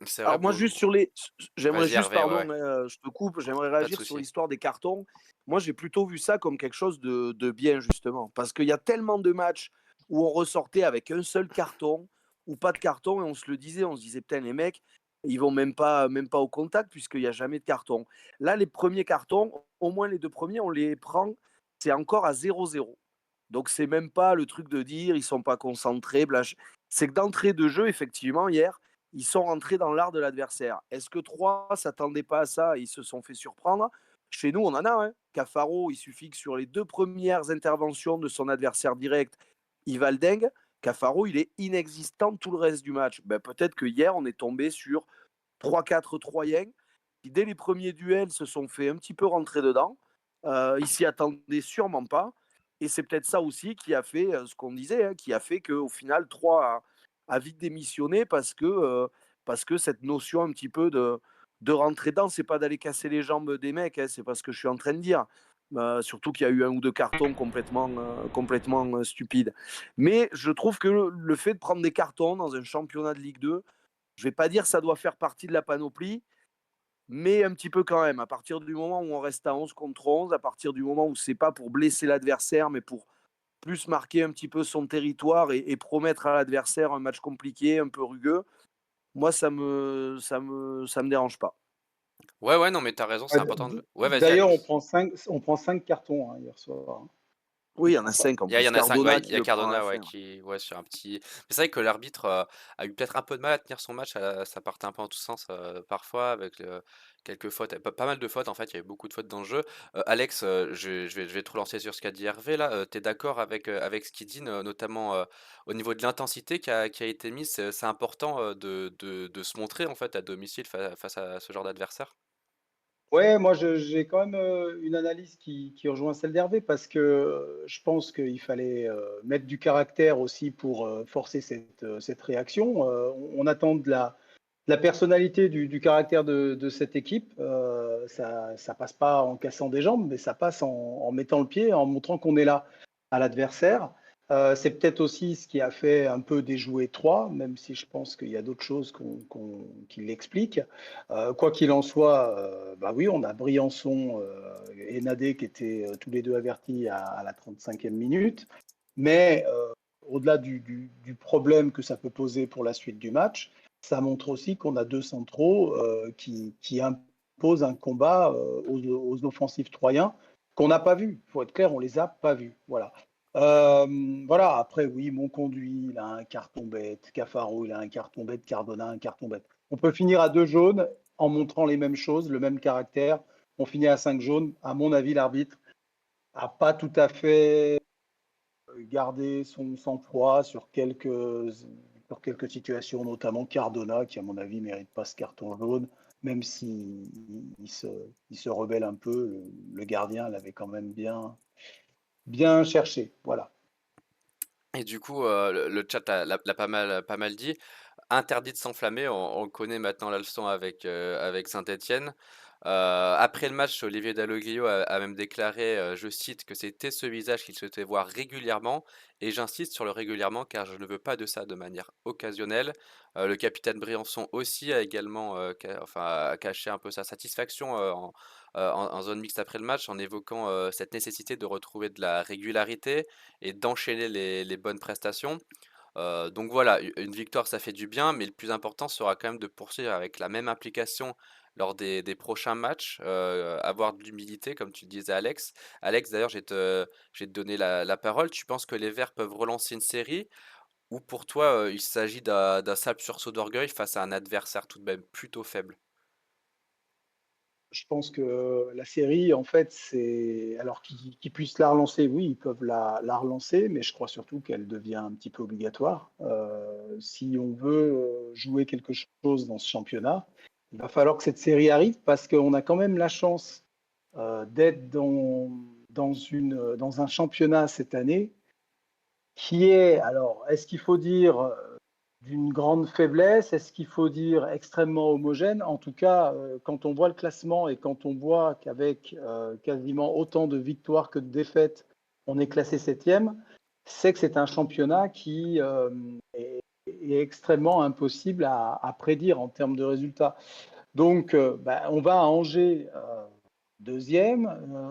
C'est vrai Alors moi, pour le juste coup. sur les... J'aimerais Vas-y, juste, Hervé, pardon, ouais, je te coupe, j'aimerais pas de réagir sur souci. l'histoire des cartons. Moi, j'ai plutôt vu ça comme quelque chose de bien, justement. Parce qu'il y a tellement de matchs où on ressortait avec un seul carton ou pas de carton et on se disait, putain, les mecs, ils vont même pas au contact puisqu'il n'y a jamais de carton. Là, les premiers cartons, au moins les deux premiers, on les prend, c'est encore à 0-0. Donc, c'est même pas le truc de dire ils sont pas concentrés. C'est que d'entrée de jeu, effectivement, hier, ils sont rentrés dans l'art de l'adversaire. Est-ce que 3 s'attendaient pas à ça et ils se sont fait surprendre? Chez nous, on en a. Hein. Cafaro, il suffit que sur les 2 premières interventions de son adversaire direct, il va le dingue. Cafaro, il est inexistant tout le reste du match. Ben, peut-être que hier, on est tombé sur 3-4 Troyens qui, dès les premiers duels, se sont fait un petit peu rentrer dedans. Ils s'y attendaient sûrement pas. Et c'est peut-être ça aussi qui a fait ce qu'on disait, hein, qui a fait qu'au final, 3 a vite démissionné parce que cette notion un petit peu de rentrer dedans, c'est pas d'aller casser les jambes des mecs, hein, c'est pas ce que je suis en train de dire. Surtout qu'il y a eu un ou deux cartons complètement stupides. Mais je trouve que le fait de prendre des cartons dans un championnat de Ligue 2, je vais pas dire que ça doit faire partie de la panoplie, mais un petit peu quand même. À partir du moment où on reste à 11 contre 11, à partir du moment où c'est pas pour blesser l'adversaire, mais pour plus marquer un petit peu son territoire et promettre à l'adversaire un match compliqué, un peu rugueux, moi, ça me dérange pas. Ouais, ouais, non, mais t'as raison, c'est Ouais, important de... Ouais, vas-y, D'ailleurs, Alex. on prend 5 cartons, hein, hier soir, hein. Oui, il y en C'est a ça. 5 en Il y plus. en a 5, ouais, Cardona il qui y a le prend à la Cardona, ouais, fin. qui, ouais, sur un petit. Mais c'est vrai que l'arbitre a eu peut-être un peu de mal à tenir son match, ça partait un peu en tous sens parfois, avec quelques fautes, pas mal de fautes en fait, il y avait beaucoup de fautes dans le jeu. Alex, je vais te relancer sur ce qu'a dit Hervé là, t'es d'accord avec ce qu'il dit, notamment au niveau de l'intensité qui a été mise, c'est important de se montrer en fait à domicile face à ce genre d'adversaire? Ouais, moi j'ai quand même une analyse qui rejoint celle d'Hervé parce que je pense qu'il fallait mettre du caractère aussi pour forcer cette réaction. On attend de la personnalité, du caractère de cette équipe. Ça passe pas en cassant des jambes, mais ça passe en mettant le pied, en montrant qu'on est là à l'adversaire. C'est peut-être aussi ce qui a fait un peu déjouer Troyes, même si je pense qu'il y a d'autres choses qui l'expliquent. Quoi qu'il en soit, bah oui, on a Briançon et Nadé qui étaient tous les deux avertis à la 35e minute. Mais au-delà du problème que ça peut poser pour la suite du match, ça montre aussi qu'on a deux centraux qui imposent un combat aux offensifs troyens qu'on n'a pas vu. Il faut être clair, on les a pas vus. Voilà. Voilà, après, oui, Monconduit, il a un carton bête, Cafaro, il a un carton bête, Cardona, un carton bête. On peut finir à 2 jaunes en montrant les mêmes choses, le même caractère. On finit à 5 jaunes. À mon avis, l'arbitre n'a pas tout à fait gardé son sang-froid sur quelques situations, notamment Cardona, qui, à mon avis, ne mérite pas ce carton jaune, même s'il se rebelle un peu. Le gardien l'avait quand même bien cherché. Voilà. Et du coup, le chat l'a pas mal dit. Interdit de s'enflammer, on connaît maintenant la leçon avec Saint-Étienne. Après le match, Olivier Dalloglio a même déclaré, je cite, que c'était ce visage qu'il souhaitait voir régulièrement, et j'insiste sur le régulièrement car je ne veux pas de ça de manière occasionnelle. Le capitaine Briançon aussi a également a caché un peu sa satisfaction en zone mixte après le match en évoquant cette nécessité de retrouver de la régularité et d'enchaîner les bonnes prestations. Donc voilà, une victoire, ça fait du bien, mais le plus important sera quand même de poursuivre avec la même implication lors des prochains matchs, avoir de l'humilité, comme tu le disais, Alex. Alex, d'ailleurs, je vais te donner la parole. Tu penses que les Verts peuvent relancer une série ou pour toi, il s'agit d'un simple sursaut d'orgueil face à un adversaire tout de même plutôt faible? Je pense que la série, en fait, c'est. Alors qu'ils puissent la relancer, oui, ils peuvent la relancer, mais je crois surtout qu'elle devient un petit peu obligatoire. Si on veut jouer quelque chose dans ce championnat, il va falloir que cette série arrive parce qu'on a quand même la chance d'être dans un championnat cette année qui est, alors, est-ce qu'il faut dire d'une grande faiblesse? Est-ce qu'il faut dire extrêmement homogène? En tout cas, quand on voit le classement et quand on voit qu'avec quasiment autant de victoires que de défaites, on est classé septième, c'est que c'est un championnat qui est extrêmement impossible à prédire en termes de résultats. Donc, on va à Angers deuxième,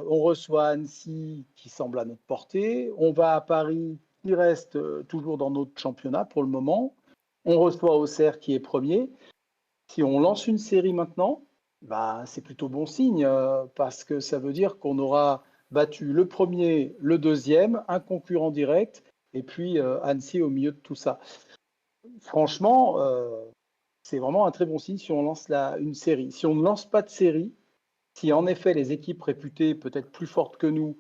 on reçoit Annecy qui semble à notre portée, on va à Paris qui reste toujours dans notre championnat pour le moment, on reçoit Auxerre qui est premier. Si on lance une série maintenant, c'est plutôt bon signe parce que ça veut dire qu'on aura battu le premier, le deuxième, un concurrent direct et puis Annecy au milieu de tout ça. Franchement, c'est vraiment un très bon signe si on lance une série. Si on ne lance pas de série, si en effet les équipes réputées peut-être plus fortes que nous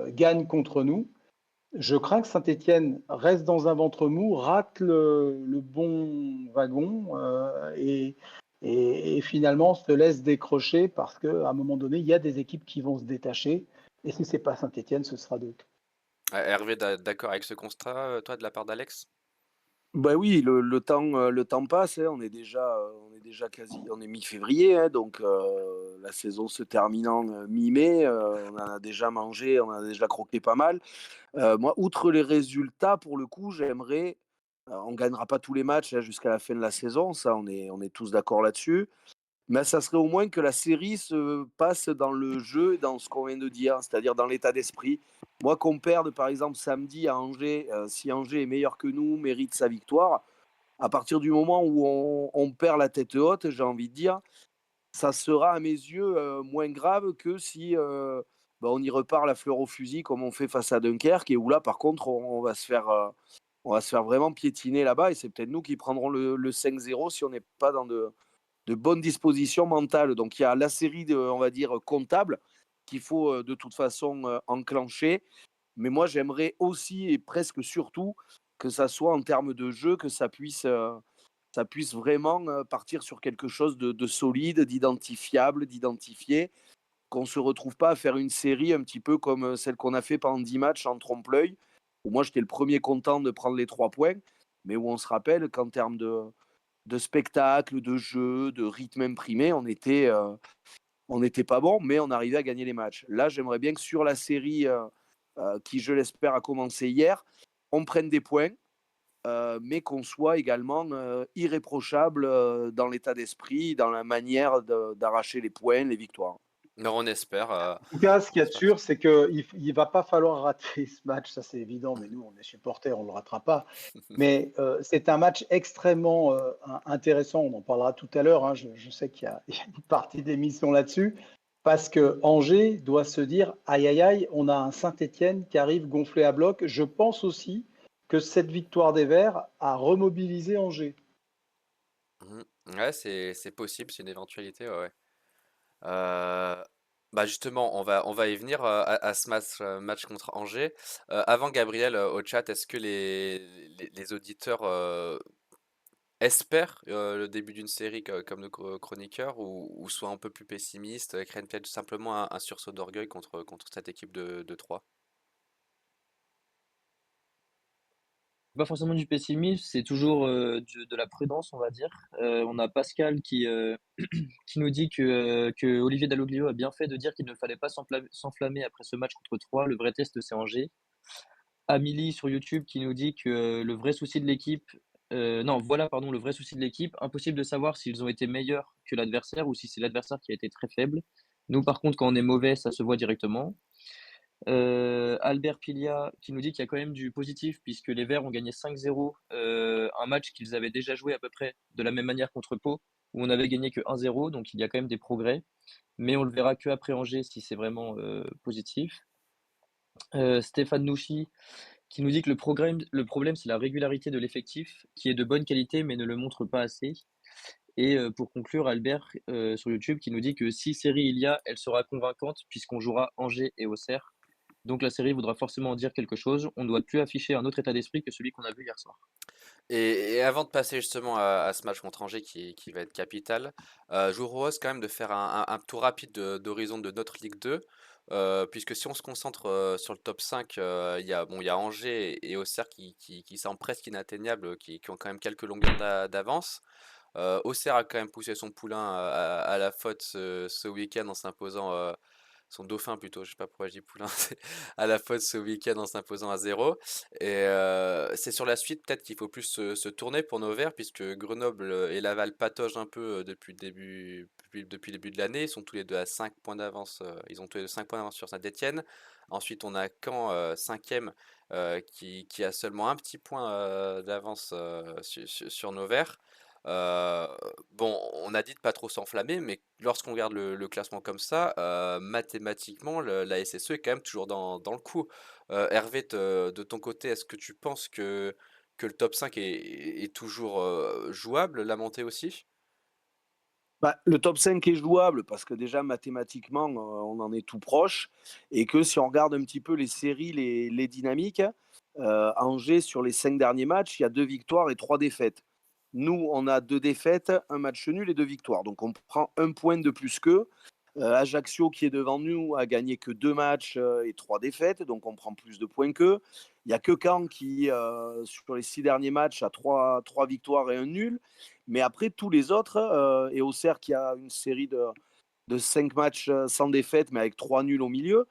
gagnent contre nous, je crains que Saint-Étienne reste dans un ventre mou, rate le bon wagon et finalement se laisse décrocher parce qu'à un moment donné, il y a des équipes qui vont se détacher. Et si ce n'est pas Saint-Étienne, ce sera d'autres. Hervé, d'accord avec ce constat, toi, de la part d'Alex? Ben oui, le temps passe, hein, on est mi-février, hein, donc la saison se terminant mi-mai, on en a déjà mangé, on en a déjà croqué pas mal. Moi, outre les résultats, pour le coup, j'aimerais, on gagnera pas tous les matchs hein, jusqu'à la fin de la saison, ça on est tous d'accord là-dessus. Mais ça serait au moins que la série se passe dans le jeu, dans ce qu'on vient de dire, c'est-à-dire dans l'état d'esprit. Moi, qu'on perde par exemple samedi à Angers, si Angers est meilleur que nous, mérite sa victoire, à partir du moment où on perd la tête haute, j'ai envie de dire, ça sera à mes yeux moins grave que si on y repart la fleur au fusil comme on fait face à Dunkerque et où là par contre on va se faire vraiment piétiner là-bas et c'est peut-être nous qui prendrons le 5-0 si on n'est pas dans de bonnes dispositions mentales. Donc il y a la série on va dire, comptable qu'il faut de toute façon enclencher. Mais moi, j'aimerais aussi et presque surtout que ça soit en termes de jeu, que ça puisse vraiment partir sur quelque chose de solide, d'identifiable, d'identifié, qu'on ne se retrouve pas à faire une série un petit peu comme celle qu'on a fait pendant 10 matchs en trompe-l'œil, où moi j'étais le premier content de prendre les 3 points, mais où on se rappelle qu'en termes de spectacle, de jeu, de rythme imprimé, on n'était pas bon, mais on arrivait à gagner les matchs. Là, j'aimerais bien que sur la série qui, je l'espère, a commencé hier, on prenne des points, mais qu'on soit également irréprochable dans l'état d'esprit, dans la manière d'arracher les points, les victoires. Non, on espère. En tout cas, ce qu'il y a de J'espère. sûr, c'est qu'il ne va pas falloir rater ce match, ça c'est évident, mais nous, on est supporters, on ne le ratera pas. Mais c'est un match extrêmement intéressant, on en parlera tout à l'heure, hein. Je sais qu'il y a une partie d'émission là-dessus, parce que Angers doit se dire, aïe aïe aïe, on a un Saint-Étienne qui arrive gonflé à bloc. Je pense aussi que cette victoire des Verts a remobilisé Angers. Mhm. Ouais, c'est possible, c'est une éventualité, ouais. Euh, Bah justement, on va y venir à ce match contre Angers. Avant Gabriel, au chat, est-ce que les auditeurs espèrent le début d'une série comme nos chroniqueurs ou soient un peu plus pessimistes, craignent peut-être simplement un sursaut d'orgueil contre cette équipe de 3? Pas forcément du pessimisme, c'est toujours, de la prudence, on va dire. On a Pascal qui nous dit que Olivier Dalloglio a bien fait de dire qu'il ne fallait pas s'enflammer après ce match contre Troyes. Le vrai test, c'est Angers. Amélie sur YouTube qui nous dit que le vrai souci de l'équipe, non, voilà, pardon, le vrai souci de l'équipe, impossible de savoir s'ils ont été meilleurs que l'adversaire ou si c'est l'adversaire qui a été très faible. Nous, par contre, quand on est mauvais, ça se voit directement. Albert Pilia qui nous dit qu'il y a quand même du positif puisque les Verts ont gagné 5-0, un match qu'ils avaient déjà joué à peu près de la même manière contre Pau, où on avait gagné que 1-0, donc il y a quand même des progrès. Mais on le verra que après Angers si c'est vraiment positif. Stéphane Nouchi qui nous dit que le problème c'est la régularité de l'effectif, qui est de bonne qualité mais ne le montre pas assez. Et pour conclure, Albert sur YouTube qui nous dit que si série il y a, elle sera convaincante puisqu'on jouera Angers et Auxerre. Donc la série voudra forcément en dire quelque chose. On ne doit plus afficher un autre état d'esprit que celui qu'on a vu hier soir. Et avant de passer justement à ce match contre Angers qui va être capital, je vous propose quand même de faire un tour rapide d'horizon de notre Ligue 2, puisque si on se concentre sur le top 5, il y a Angers et Auxerre qui sont presque inatteignables, qui ont quand même quelques longueurs d'avance. Auxerre a quand même poussé son poulain à la faute ce week-end en s'imposant, son dauphin plutôt, je sais pas pourquoi je dis poulain, à la faute ce week-end en s'imposant à 0. Et c'est sur la suite peut-être qu'il faut plus se tourner pour nos Verts, puisque Grenoble et Laval pataugent un peu depuis le début de l'année. Ils sont tous les deux à 5 points d'avance. Ils ont tous les deux 5 points d'avance sur Saint-Étienne. Ensuite, on a Caen, 5e, qui a seulement un petit point d'avance sur nos Verts. Euh, bon, on a dit de pas trop s'enflammer, mais lorsqu'on regarde le classement comme ça, mathématiquement, la SSE est quand même toujours dans le coup. Hervé, de ton côté, est-ce que tu penses que le top 5 est toujours jouable, la montée aussi? Bah, le top 5 est jouable parce que déjà mathématiquement, on en est tout proche et que si on regarde un petit peu les séries, les dynamiques, Angers sur les 5 derniers matchs, il y a 2 victoires et 3 défaites. Nous, on a 2 défaites, un match nul et 2 victoires. Donc on prend un point de plus qu'eux. Ajaccio, qui est devant nous, a gagné que 2 matchs et 3 défaites, donc on prend plus de points qu'eux. Il n'y a que Caen qui, sur les 6 derniers matchs, a 3 victoires et un nul. Mais après, tous les autres, et Auxerre qui a une série de 5 matchs sans défaite, mais avec 3 nuls au milieu.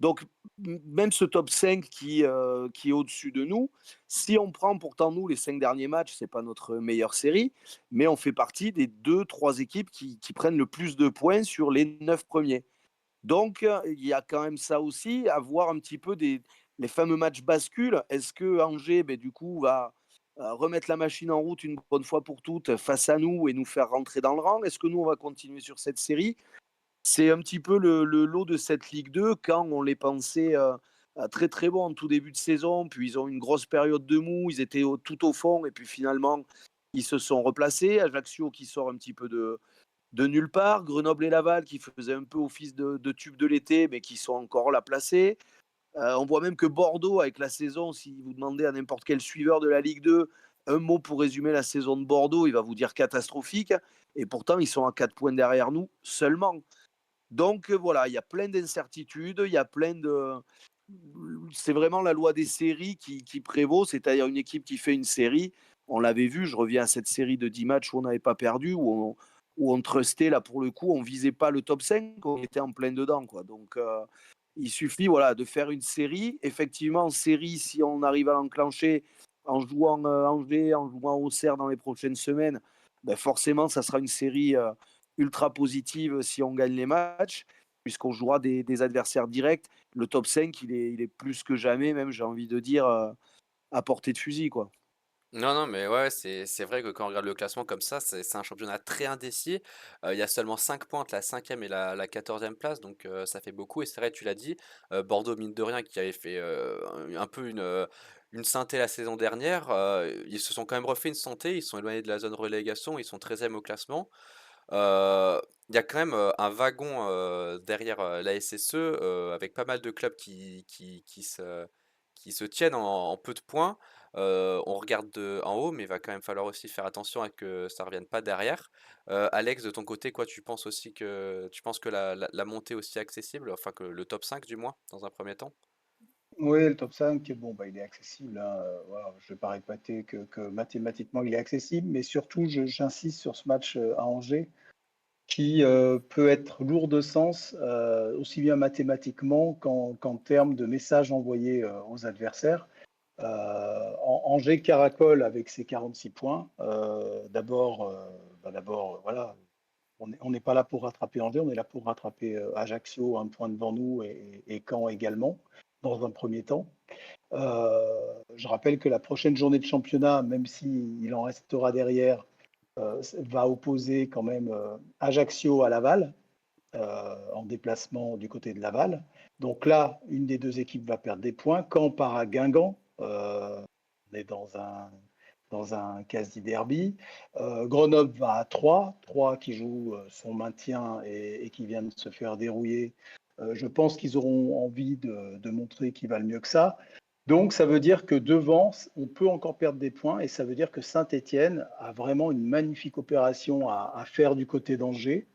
Donc, même ce top 5 qui est au-dessus de nous, si on prend pourtant nous les 5 derniers matchs, ce n'est pas notre meilleure série, mais on fait partie des 2-3 équipes qui prennent le plus de points sur les 9 premiers. Donc, il y a quand même ça aussi, à voir un petit peu les fameux matchs bascules. Est-ce que Angers, ben, du coup, va remettre la machine en route une bonne fois pour toutes face à nous et nous faire rentrer dans le rang? Est-ce que nous, on va continuer sur cette série? C'est un petit peu le lot de cette Ligue 2 quand on les pensait très très bons en tout début de saison, puis ils ont une grosse période de mou, ils étaient tout au fond et puis finalement ils se sont replacés. Ajaccio qui sort un petit peu de nulle part, Grenoble et Laval qui faisaient un peu office de tube de l'été mais qui sont encore là placés. On voit même que Bordeaux, avec la saison, si vous demandez à n'importe quel suiveur de la Ligue 2 un mot pour résumer la saison de Bordeaux, il va vous dire catastrophique. Et pourtant, ils sont à 4 points derrière nous seulement. Donc voilà, il y a plein d'incertitudes, il y a plein de. C'est vraiment la loi des séries qui prévaut, c'est-à-dire une équipe qui fait une série. On l'avait vu, je reviens à cette série de 10 matchs où on n'avait pas perdu, où on trustait, là pour le coup, on visait pas le top 5, on était en plein dedans. Quoi. Donc Il suffit voilà, de faire une série. Effectivement, en série, si on arrive à l'enclencher en jouant Angers, en jouant Auxerre dans les prochaines semaines, ben forcément, ça sera une série ultra positive si on gagne les matchs, puisqu'on jouera des adversaires directs. Le top 5, il est plus que jamais, même, j'ai envie de dire, à portée de fusil, quoi. Non, non, mais ouais, c'est vrai que quand on regarde le classement comme ça, c'est un championnat très indécis. Il y a seulement 5 points entre la cinquième et la 14e place, donc ça fait beaucoup. Et c'est vrai, tu l'as dit, Bordeaux, mine de rien, qui avait fait un peu une synthé la saison dernière, ils se sont quand même refait une santé, ils sont éloignés de la zone relégation, ils sont 13e au classement. Il y a quand même un wagon derrière la SSE, avec pas mal de clubs qui se tiennent en peu de points. On regarde en haut, mais il va quand même falloir aussi faire attention à que ça revienne pas derrière. Alex, de ton côté, quoi, tu penses que la montée est aussi accessible, enfin que le top 5 du moins, dans un premier temps? Oui, le top 5, bon, bah, il est accessible, hein, voilà, je ne vais pas répéter que mathématiquement il est accessible, mais surtout j'insiste sur ce match à Angers qui peut être lourd de sens, aussi bien mathématiquement qu'en termes de messages envoyés aux adversaires. Angers caracole avec ses 46 points. D'abord, voilà, on n'est pas là pour rattraper Angers, on est là pour rattraper Ajaccio, un point devant nous, et Caen également, dans un premier temps. Je rappelle que la prochaine journée de championnat, même s'il en restera derrière, va opposer quand même Ajaccio à Laval, en déplacement du côté de Laval. Donc là, une des deux équipes va perdre des points. Caen part à Guingamp. On est dans un quasi-derby. Grenoble va à Troyes. Troyes qui joue son maintien et qui vient de se faire dérouiller. Je pense qu'ils auront envie de montrer qu'ils valent mieux que ça. Donc, ça veut dire que devant, on peut encore perdre des points et ça veut dire que Saint-Étienne a vraiment une magnifique opération à faire du côté d'Angers.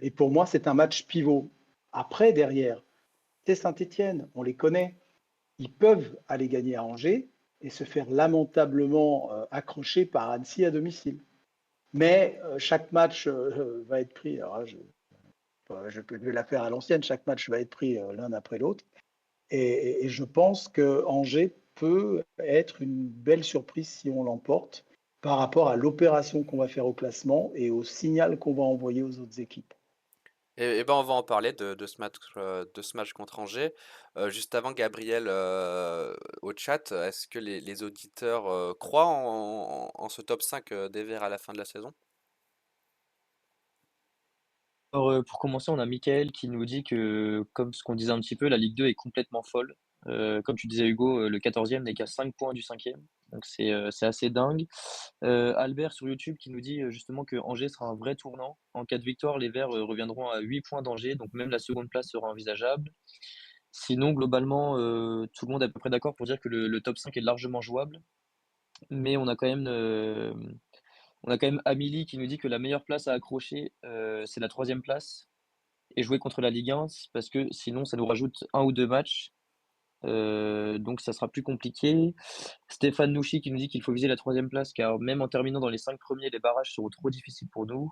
Et pour moi, c'est un match pivot. Après, derrière, c'est Saint-Étienne, on les connaît. Ils peuvent aller gagner à Angers et se faire lamentablement accrocher par Annecy à domicile. Mais chaque match va être pris. Alors, je vais la faire à l'ancienne. Chaque match va être pris l'un après l'autre. Et je pense que Angers peut être une belle surprise si on l'emporte par rapport à l'opération qu'on va faire au classement et au signal qu'on va envoyer aux autres équipes. Et ben on va en parler de ce match contre Angers. Juste avant, Gabriel, au chat, est-ce que les auditeurs croient en ce top 5 des Verts à la fin de la saison? Alors, pour commencer, on a Mickaël qui nous dit que, comme ce qu'on disait un petit peu, la Ligue 2 est complètement folle. Comme tu disais Hugo, le 14e n'est qu'à 5 points du 5e, donc c'est assez dingue. Albert sur YouTube qui nous dit, justement que Angers sera un vrai tournant. En cas de victoire, les Verts, reviendront à 8 points d'Angers, donc même la seconde place sera envisageable. Sinon, globalement, tout le monde est à peu près d'accord pour dire que le top 5 est largement jouable, mais on a quand même Amélie qui nous dit que la meilleure place à accrocher, c'est la 3e place et jouer contre la Ligue 1, parce que sinon ça nous rajoute un ou 2 matchs, donc ça sera plus compliqué. Stéphane Nouchi qui nous dit qu'il faut viser la 3e place car même en terminant dans les 5 premiers, les barrages seront trop difficiles pour nous.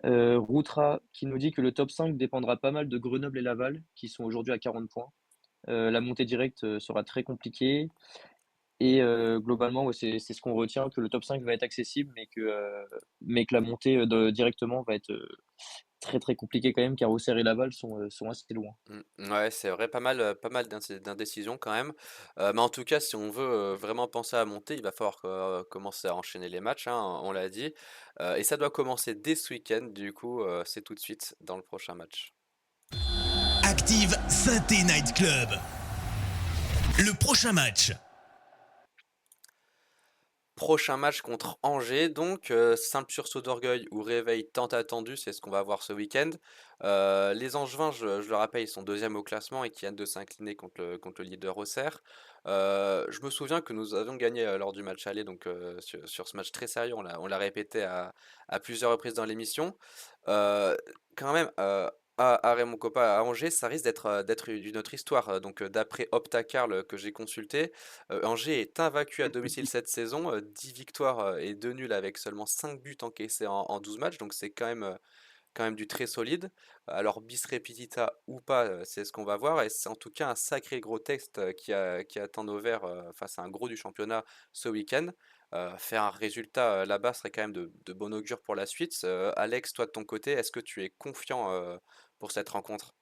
Routra qui nous dit que le top 5 dépendra pas mal de Grenoble et Laval qui sont aujourd'hui à 40 points. La montée directe, sera très compliquée et globalement, ouais, c'est ce qu'on retient, que le top 5 va être accessible mais que la montée, directement va être, très, très compliquée quand même car Auxerre et Laval sont assez loin. Ouais, c'est vrai, pas mal d'indécisions quand même. Mais en tout cas, si on veut vraiment penser à monter, il va falloir commencer à enchaîner les matchs, hein, on l'a dit. Et ça doit commencer dès ce week-end, du coup, c'est tout de suite dans le prochain match. Active Saint-Étienne Night Club. Le prochain match. Prochain match contre Angers, donc simple sursaut d'orgueil ou réveil tant attendu, c'est ce qu'on va voir ce week-end. Les Angevins, je le rappelle, ils sont deuxième au classement et qui viennent de s'incliner contre le leader Auxerre. Je me souviens que nous avions gagné lors du match aller, donc sur ce match très sérieux, on l'a répété à plusieurs reprises dans l'émission. Quand même, à Raymond Kopa, à Angers, ça risque d'être une autre histoire. Donc d'après Optacar que j'ai consulté, Angers est invaincu à domicile cette saison, 10 victoires et 2 nuls avec seulement 5 buts encaissés en 12 matchs, donc c'est quand même quand même du très solide. Alors bis repetita ou pas, c'est ce qu'on va voir. Et c'est en tout cas un sacré gros texte qui attend nos Verts face à un gros du championnat ce week-end. Faire un résultat là-bas serait quand même de bon augure pour la suite. Alex, toi de ton côté, est-ce que tu es confiant pour cette rencontre?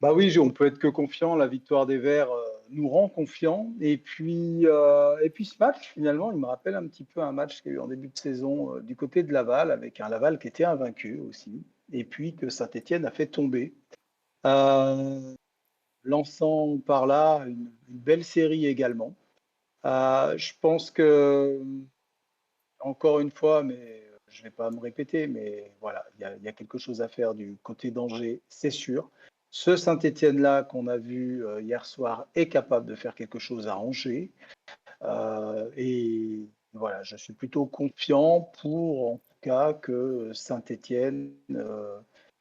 Bah oui, on peut être que confiant. La victoire des Verts nous rend confiants. Et puis ce match, finalement, il me rappelle un petit peu un match qu'il y a eu en début de saison du côté de Laval, avec un Laval qui était invaincu aussi, et puis que Saint-Étienne a fait tomber, euh, lançant par là une belle série également. Je pense que, encore une fois, mais je ne vais pas me répéter, mais voilà, il y a quelque chose à faire du côté d'Angers, c'est sûr. Ce Saint-Étienne-là qu'on a vu hier soir est capable de faire quelque chose à Angers. Et voilà, je suis plutôt confiant pour, en tout cas, que Saint-Étienne,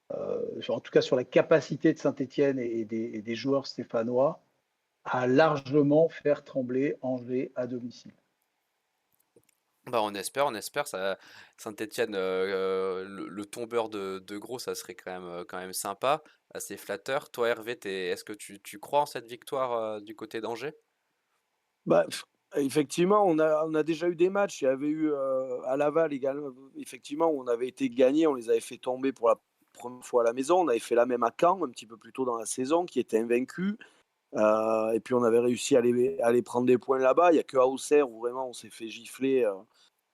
en tout cas sur la capacité de Saint-Étienne et des joueurs stéphanois, à largement faire trembler Angers à domicile. Bah on espère. Ça, Saint-Étienne, le tombeur de gros, ça serait quand même sympa, assez flatteur. Toi, Hervé, est-ce que tu crois en cette victoire du côté d'Angers? Bah, effectivement, on a déjà eu des matchs. Il y avait eu à Laval également, effectivement, où on avait été gagné, on les avait fait tomber pour la première fois à la maison. On avait fait la même à Caen, un petit peu plus tôt dans la saison, qui était invaincu. Et puis on avait réussi à les prendre des points là-bas. Il n'y a que à Auxerre où vraiment on s'est fait gifler,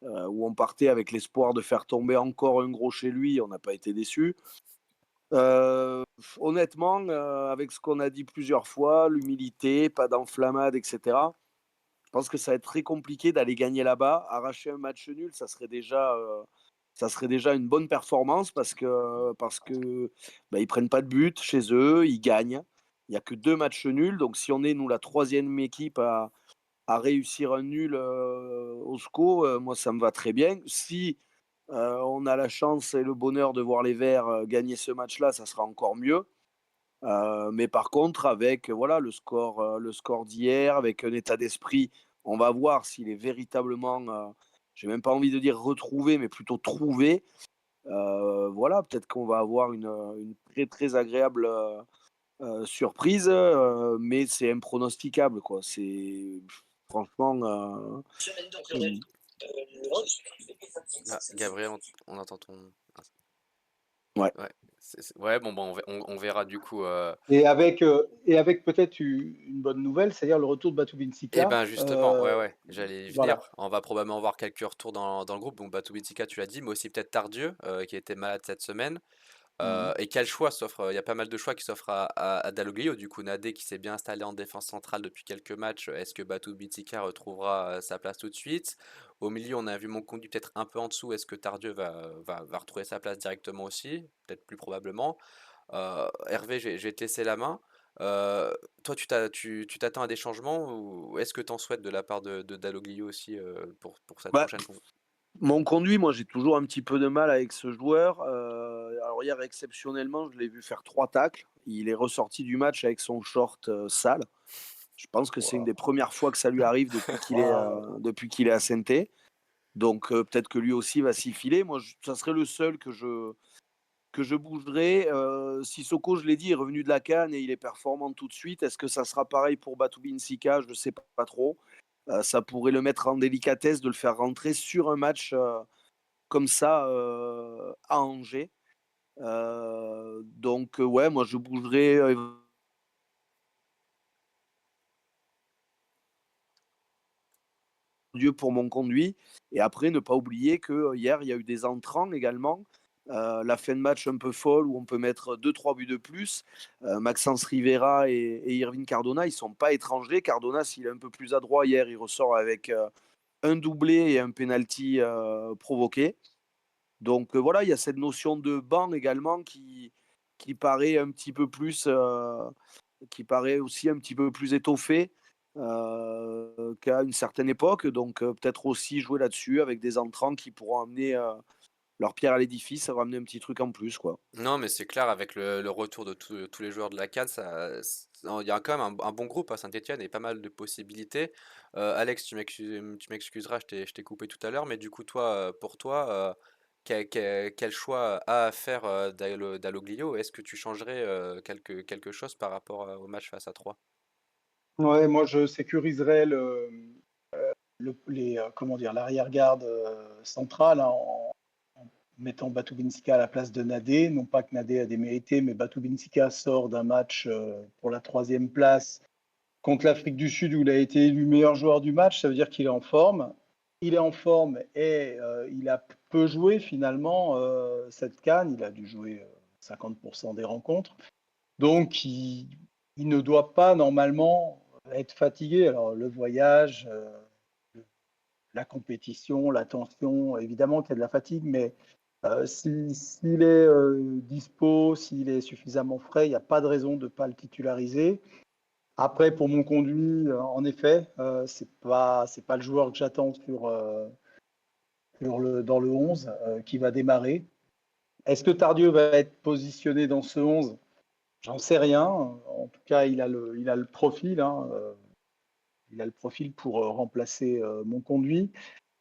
où on partait avec l'espoir de faire tomber encore un gros chez lui. On n'a pas été déçus. Honnêtement, avec ce qu'on a dit plusieurs fois, l'humilité, pas d'enflammade, etc. Je pense que ça va être très compliqué d'aller gagner là-bas. Arracher un match nul, ça serait déjà une bonne performance parce que bah, ils prennent pas de but chez eux, ils gagnent. Il n'y a que 2 matchs nuls. Donc si on est, nous, la troisième équipe à réussir un nul au SCO, moi, ça me va très bien. Si on a la chance et le bonheur de voir les Verts gagner ce match-là, ça sera encore mieux. Mais par contre, avec voilà le score d'hier, avec un état d'esprit, on va voir s'il est véritablement, j'ai même pas envie de dire retrouvé, mais plutôt trouvé. Voilà, peut-être qu'on va avoir une très très agréable surprise, mais c'est impronosticable, quoi. C'est franchement, Ah, Gabriel, on entend ton... Ah, ouais. ouais, ouais, bon, on verra du coup. Et avec peut-être une bonne nouvelle, c'est-à-dire le retour de Batu Eh Binsika. ben justement, ouais, ouais, j'allais y venir. Voilà. On va probablement voir quelques retours dans le groupe. Donc Batou Bitzika, tu l'as dit, mais aussi peut-être Tardieu, qui était malade cette semaine. Mhm. Et quel choix s'offre? Il y a pas mal de choix qui s'offrent à Dalloglio. Du coup, Nadé qui s'est bien installé en défense centrale depuis quelques matchs. Est-ce que Batou Bitzika retrouvera sa place tout de suite? Au milieu, on a vu mon conduit peut-être un peu en dessous. Est-ce que Tardieu va retrouver sa place directement aussi? Peut-être plus probablement. Hervé, je vais te laisser la main. Toi, tu t'attends à des changements ou est-ce que tu en souhaites de la part de Dalloglio aussi pour cette Bah, prochaine... mon conduit, moi, j'ai toujours un petit peu de mal avec ce joueur. Alors hier, exceptionnellement, je l'ai vu faire 3 tacles. Il est ressorti du match avec son short sale. Je pense que c'est une Waouh. des premières fois que ça lui arrive Waouh. depuis qu'il est à Saint-Étienne. Donc peut-être que lui aussi va s'y filer. Moi, ça serait le seul que je bougerais. Sissoko, je l'ai dit, est revenu de la CAN et il est performant tout de suite. Est-ce que ça sera pareil pour Batoubin Sika? Je ne sais pas trop. Ça pourrait le mettre en délicatesse de le faire rentrer sur un match comme ça à Angers. Donc ouais, moi je bougerais Dieu pour mon conduit. Et après, ne pas oublier que hier, il y a eu des entrants également. La fin de match un peu folle où on peut mettre 2-3 buts de plus. Maxence Rivera et Irvine Cardona, ils ne sont pas étrangers. Cardona, s'il est un peu plus adroit hier, il ressort avec un doublé et un penalty provoqué. Donc voilà, il y a cette notion de banc également qui paraît un petit peu plus, qui paraît aussi un petit peu plus étoffée qu'à une certaine époque. Donc peut-être aussi jouer là-dessus avec des entrants qui pourront amener leur pierre à l'édifice, ramener un petit truc en plus, quoi. Non, mais c'est clair, avec le retour de tous les joueurs de la CAN, il y a quand même un bon groupe à Saint-Etienne et pas mal de possibilités. Alex, tu m'excuseras, je t'ai coupé tout à l'heure, mais du coup, toi, pour toi, quel choix a à faire Dalloglio? Est-ce que tu changerais quelque chose par rapport au match face à 3? Ouais, moi je sécuriserais comment dire, l'arrière-garde centrale, hein, en mettant Batu Binsika à la place de Nadé. Non pas que Nadé a démérité, mais Batu Binsika sort d'un match pour la troisième place contre l'Afrique du Sud où il a été élu meilleur joueur du match. Ça veut dire qu'il est en forme. Il est en forme et il a peu joué finalement cette CAN. Il a dû jouer 50% des rencontres. Donc il ne doit pas normalement être fatigué. Alors le voyage, la compétition, la tension, évidemment qu'il y a de la fatigue, mais s'il est dispo, s'il est suffisamment frais, il n'y a pas de raison de ne pas le titulariser. Après, pour mon conduit, en effet, c'est pas le joueur que j'attends dans le 11 qui va démarrer. Est-ce que Tardieu va être positionné dans ce 11? J'en sais rien. En tout cas, il a le profil. Hein, il a le profil pour remplacer mon conduit.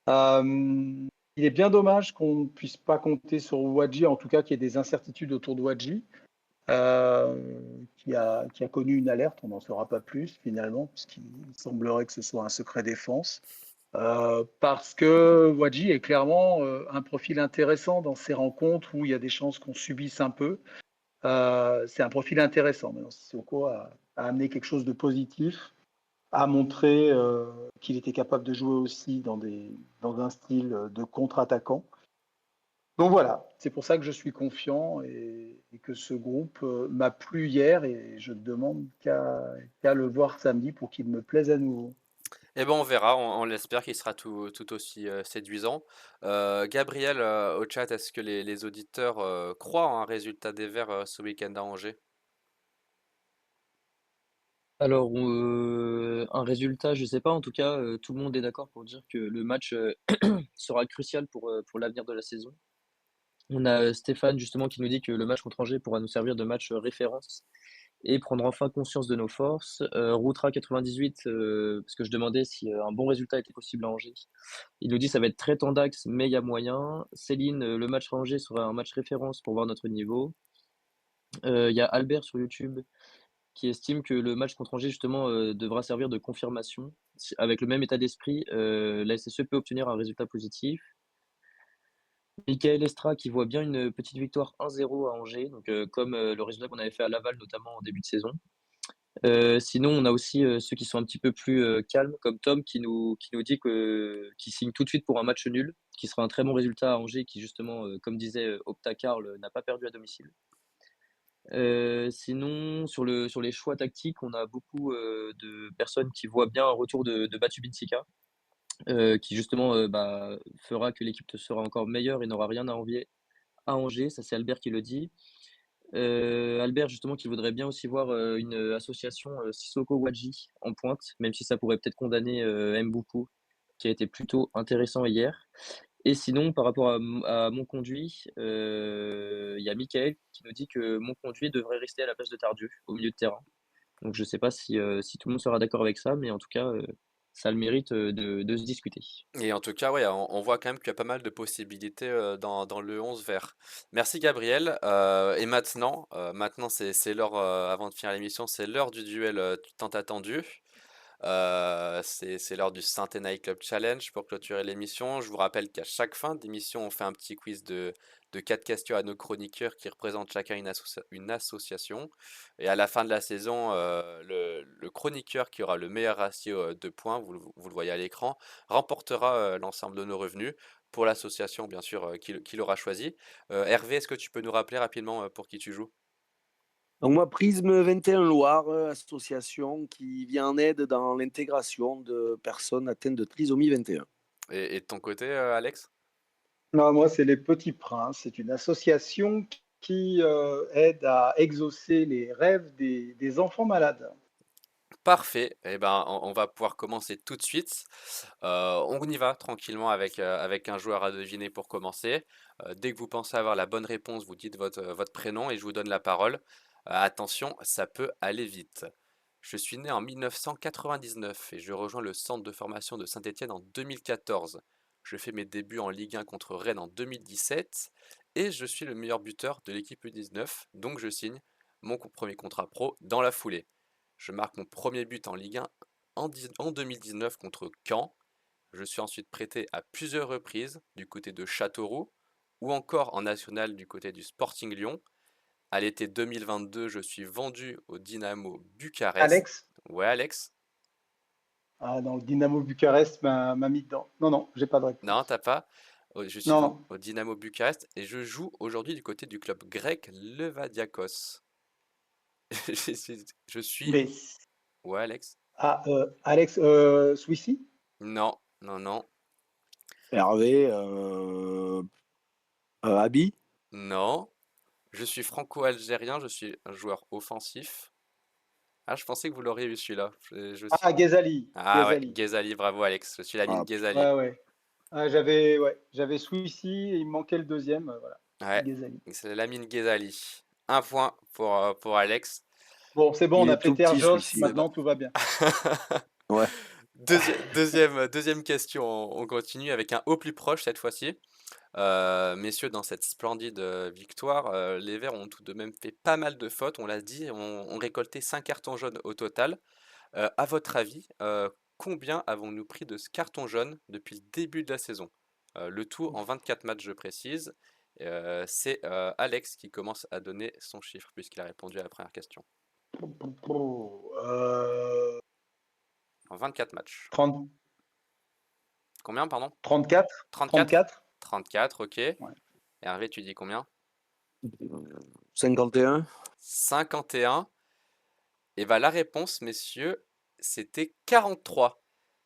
Il est bien dommage qu'on ne puisse pas compter sur Wadji, en tout cas qu'il y ait des incertitudes autour de Wadji, qui a connu une alerte. On n'en saura pas plus finalement, puisqu'il semblerait que ce soit un secret défense. Parce que Wadji est clairement un profil intéressant dans ces rencontres où il y a des chances qu'on subisse un peu. C'est un profil intéressant. Maintenant, Sissoko a amené quelque chose de positif, a montré qu'il était capable de jouer aussi dans un style de contre-attaquant. Donc voilà, c'est pour ça que je suis confiant et que ce groupe m'a plu hier et je ne demande qu'à le voir samedi pour qu'il me plaise à nouveau. Eh ben on verra, on l'espère qu'il sera tout aussi séduisant. Gabriel, au chat, est-ce que les auditeurs croient en un résultat des Verts ce week-end à Angers? Alors, un résultat, je sais pas. En tout cas, tout le monde est d'accord pour dire que le match sera crucial pour l'avenir de la saison. On a Stéphane justement qui nous dit que le match contre Angers pourra nous servir de match référence et prendre enfin conscience de nos forces. Routra 98, parce que je demandais si un bon résultat était possible à Angers. Il nous dit ça va être très tendax, mais il y a moyen. Céline, le match à Angers sera un match référence pour voir notre niveau. Il y a Albert sur YouTube qui estime que le match contre Angers justement devra servir de confirmation. Avec le même état d'esprit, la SSE peut obtenir un résultat positif. Michael Estra qui voit bien une petite victoire 1-0 à Angers, donc comme le résultat qu'on avait fait à Laval notamment en début de saison. Sinon, on a aussi ceux qui sont un petit peu plus calmes, comme Tom qui nous dit qu'il signe tout de suite pour un match nul, qui sera un très bon résultat à Angers, qui justement, comme disait Opta Karl, n'a pas perdu à domicile. Sinon, sur les choix tactiques, on a beaucoup de personnes qui voient bien un retour de Batu Binsika, qui justement fera que l'équipe sera encore meilleure et n'aura rien à envier à Angers. Ça, c'est Albert qui le dit. Albert, justement, qui voudrait bien aussi voir une association Sissoko-Wadji en pointe, même si ça pourrait peut-être condamner Mboukou, qui a été plutôt intéressant hier. Et sinon, par rapport à mon conduit, il y a Michael qui nous dit que mon conduit devrait rester à la place de Tardieu, au milieu de terrain. Donc je sais pas si tout le monde sera d'accord avec ça, mais en tout cas, ça a le mérite de se discuter. Et en tout cas, ouais, on voit quand même qu'il y a pas mal de possibilités dans le 11 vert. Merci Gabriel. Et maintenant c'est l'heure, avant de finir l'émission, c'est l'heure du duel tant attendu. C'est l'heure du Saint Night Club Challenge pour clôturer l'émission. Je vous rappelle qu'à chaque fin d'émission, on fait un petit quiz de 4 questions à nos chroniqueurs qui représentent chacun une association. Et à la fin de la saison, le chroniqueur qui aura le meilleur ratio de points, vous le voyez à l'écran, remportera l'ensemble de nos revenus pour l'association, bien sûr, qu'il aura choisi. Hervé, est-ce que tu peux nous rappeler rapidement pour qui tu joues? Donc moi, Prisme 21 Loire, association qui vient en aide dans l'intégration de personnes atteintes de trisomie 21. Et de ton côté, Alex? Non, moi, c'est les Petits Princes. C'est une association qui aide à exaucer les rêves des enfants malades. Parfait, eh ben, on va pouvoir commencer tout de suite. On y va tranquillement avec un joueur à deviner pour commencer. Dès que vous pensez avoir la bonne réponse, vous dites votre prénom et je vous donne la parole. Attention, ça peut aller vite. Je suis né en 1999 et je rejoins le centre de formation de Saint-Étienne en 2014. Je fais mes débuts en Ligue 1 contre Rennes en 2017 et je suis le meilleur buteur de l'équipe U19, donc je signe mon premier contrat pro dans la foulée. Je marque mon premier but en Ligue 1 en 2019 contre Caen. Je suis ensuite prêté à plusieurs reprises du côté de Châteauroux ou encore en national du côté du Sporting Lyon. À l'été 2022, je suis vendu au Dynamo Bucarest. Alex? Ouais, Alex? Ah, dans le Dynamo Bucarest m'a mis dedans. Non, non, j'ai pas de Non, réponse. t'as pas? Je suis Non, non. au Dynamo Bucarest et je joue aujourd'hui du côté du club grec Levadiakos. Je suis... Mais, Ouais, Alex? Alex, Swissy? Non, non, non, Hervé, Abi. non. Je suis franco-algérien, je suis un joueur offensif. Ah, je pensais que vous l'auriez eu celui-là. Je suis... Ah, Ghezali. Ah ouais, Ghezali. Ghezali, bravo Alex. Je suis Lamine Ah, Ghezali. Ouais, ouais. Ah, j'avais Swissy et il me manquait le deuxième. Voilà. Ouais, Ghezali. c'est Lamine Ghezali. Un point pour Alex. Bon, c'est bon, il on a est fait tout taire petit Josh. celui-ci. C'est bon. Maintenant, tout va bien. Ouais. Deuxième question, on continue avec un au plus proche cette fois-ci. Messieurs, dans cette splendide victoire, les Verts ont tout de même fait pas mal de fautes, on l'a dit, ont récolté 5 cartons jaunes au total. À votre avis, combien avons-nous pris de ce carton jaune depuis le début de la saison? Le tout en 24 matchs, je précise. C'est Alex qui commence à donner son chiffre puisqu'il a répondu à la première question. Euh, En 24 matchs. 30, Combien, pardon? 34? 34? 34? 34, ok. Ouais. Hervé, tu dis combien? 51. 51. Et bah la réponse, messieurs, c'était 43.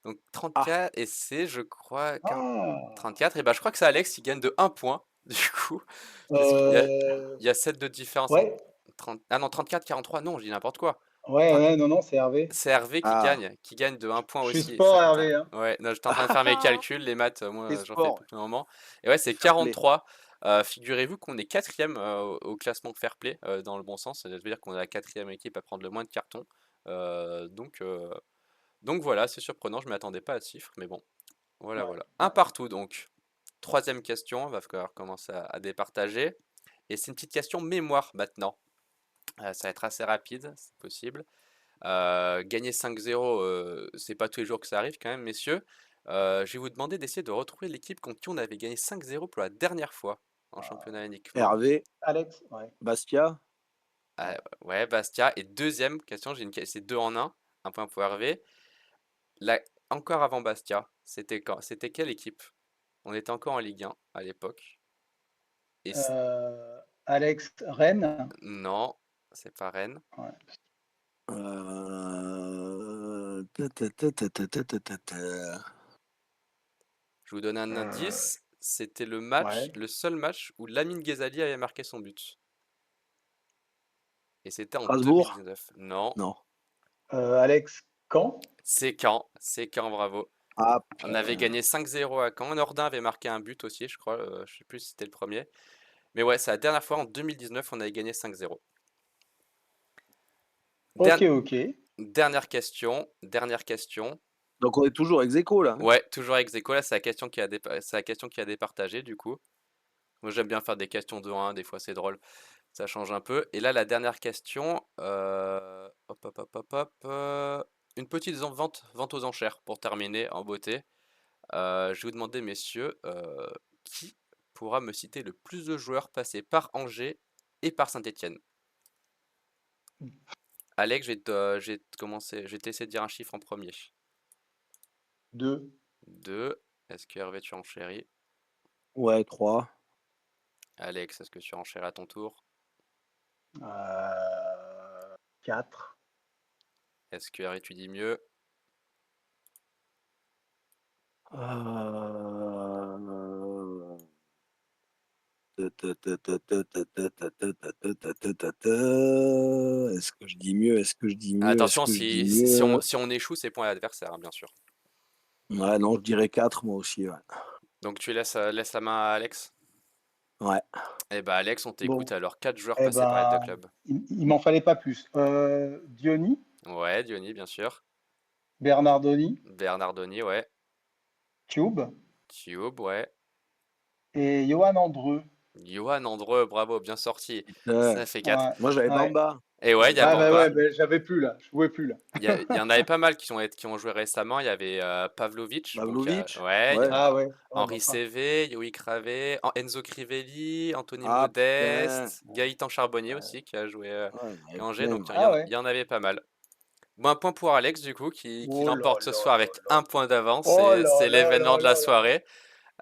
Donc 34, et c'est, je crois, Ah. 34. Et bah je crois que c'est Alex qui gagne de 1 point, du coup. Parce qu'il Euh, y a 7 de différence entre ouais, 30... Ah non, 34, 43, non, je dis n'importe quoi. ouais, non, non, c'est Hervé. C'est Hervé Ah, qui gagne de 1 point Je suis aussi. sport, 51. Hervé, hein. Ouais, non, j'étais en train de faire mes calculs, les maths, c'est moi j'en fais sport. depuis un moment. Et ouais, c'est Fair play. 43. Figurez-vous qu'on est quatrième au classement Fair Play, dans le bon sens. Ça veut dire qu'on est la quatrième équipe à prendre le moins de cartons. Donc voilà, c'est surprenant, je ne m'attendais pas à ce chiffre, mais bon, voilà, Ouais. voilà. Un partout donc. Troisième question, il va falloir commencer à départager. Et c'est une petite question mémoire maintenant. Ça va être assez rapide, c'est possible. Gagner 5-0, c'est pas tous les jours que ça arrive quand même, messieurs. Je vais vous demander d'essayer de retrouver l'équipe contre qui on avait gagné 5-0 pour la dernière fois en championnat uniquement. Hervé, Alex, ouais. Bastia. Ouais, Bastia. Et deuxième question, c'est 2 en 1 point pour Hervé. Encore avant Bastia, c'était quand? C'était quelle équipe? On était encore en Ligue 1 à l'époque. Et Alex, Rennes. non, c'est pas Rennes. Ouais. Je vous donne un Euh, indice. C'était ouais. le seul match où Lamine Ghezali avait marqué son but. Et c'était en Strasbourg. 2019. Non, Non. Alex, Caen. c'est Caen, bravo. Ah, On avait gagné 5-0 à Caen. Nordin avait marqué un but aussi, je crois. Je sais plus si c'était le premier. Mais ouais, c'est la dernière fois en 2019, on avait gagné 5-0. Ok, ok. Dernière question. donc on est toujours ex aequo là. Hein. Ouais, toujours ex aequo. Là, c'est la question qui a départagé du coup. Moi, j'aime bien faire des questions de 1, des fois c'est drôle. Ça change un peu. Et là, la dernière question. Hop, hop, hop, hop, hop. Une petite vente aux enchères pour terminer en beauté. Je vais vous demander, messieurs, qui pourra me citer le plus de joueurs passés par Angers et par Saint-Étienne? Alex, je vais t'essayer de dire un chiffre en premier. 2. 2. Est-ce que Hervé, tu enchéris? Ouais, 3. Alex, est-ce que tu enchéris à ton tour? 4. Est-ce que Hervé, tu dis mieux? Est-ce que je dis mieux? Est-ce que je dis mieux? Est-ce Attention, que je dis mieux? si on échoue, c'est point à l'adversaire, hein, bien sûr. Ouais, non, je dirais 4 moi aussi. Ouais. Donc tu laisses la main à Alex? Ouais. Eh ben Alex, on t'écoute Bon, alors. 4 joueurs eh passés par les deux ben, clubs. il m'en fallait pas plus. Diony, Ouais, Diony, bien sûr. Bernardoni, Bernardoni, ouais. Tube, Thioub, ouais. Et Johan Andreu. Johan Andreu, bravo, bien sorti. Ouais. Ça fait 4. Ouais, Moi, j'avais ouais. Bamba. Et ouais, il y a Ah bah Bamba. ouais, mais j'avais plus là, je pouvais plus là. Il y en avait pas mal qui ont joué récemment. Il y avait Pavlovic, donc Pavlovic. ouais, il y Ouais. a Ah ouais, ouais, bah, Henri Cévé, Yoïc Ravé, Enzo Crivelli, Anthony Ah, putain. Modeste, Gaëtan Charbonnier aussi qui a joué Ouais, il y en avait qu'à Angers, plein. donc Ouais. Ah ouais. il y en avait pas mal. Bon, un point pour Alex du coup qui Oh là l'emporte ce là soir là avec là. un point d'avance. Oh là C'est là l'événement là de la là là. soirée.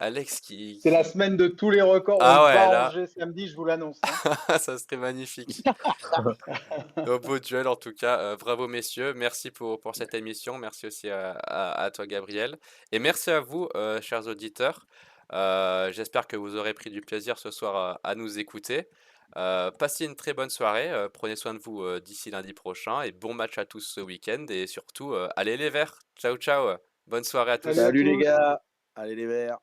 Alex C'est la semaine de tous les records. On Ah se bat ouais, à là, Angers samedi, je vous l'annonce, hein. ça serait magnifique. Au beau duel en tout cas. Bravo messieurs, merci pour cette émission. Merci aussi à toi Gabriel. Et merci à vous, chers auditeurs. J'espère que vous aurez pris du plaisir ce soir à nous écouter. Passez une très bonne soirée. Prenez soin de vous d'ici lundi prochain. Et bon match à tous ce week-end. Et surtout, allez les Verts. Ciao, ciao. Bonne soirée à Salut à tous. Salut les tous. gars. Allez les Verts.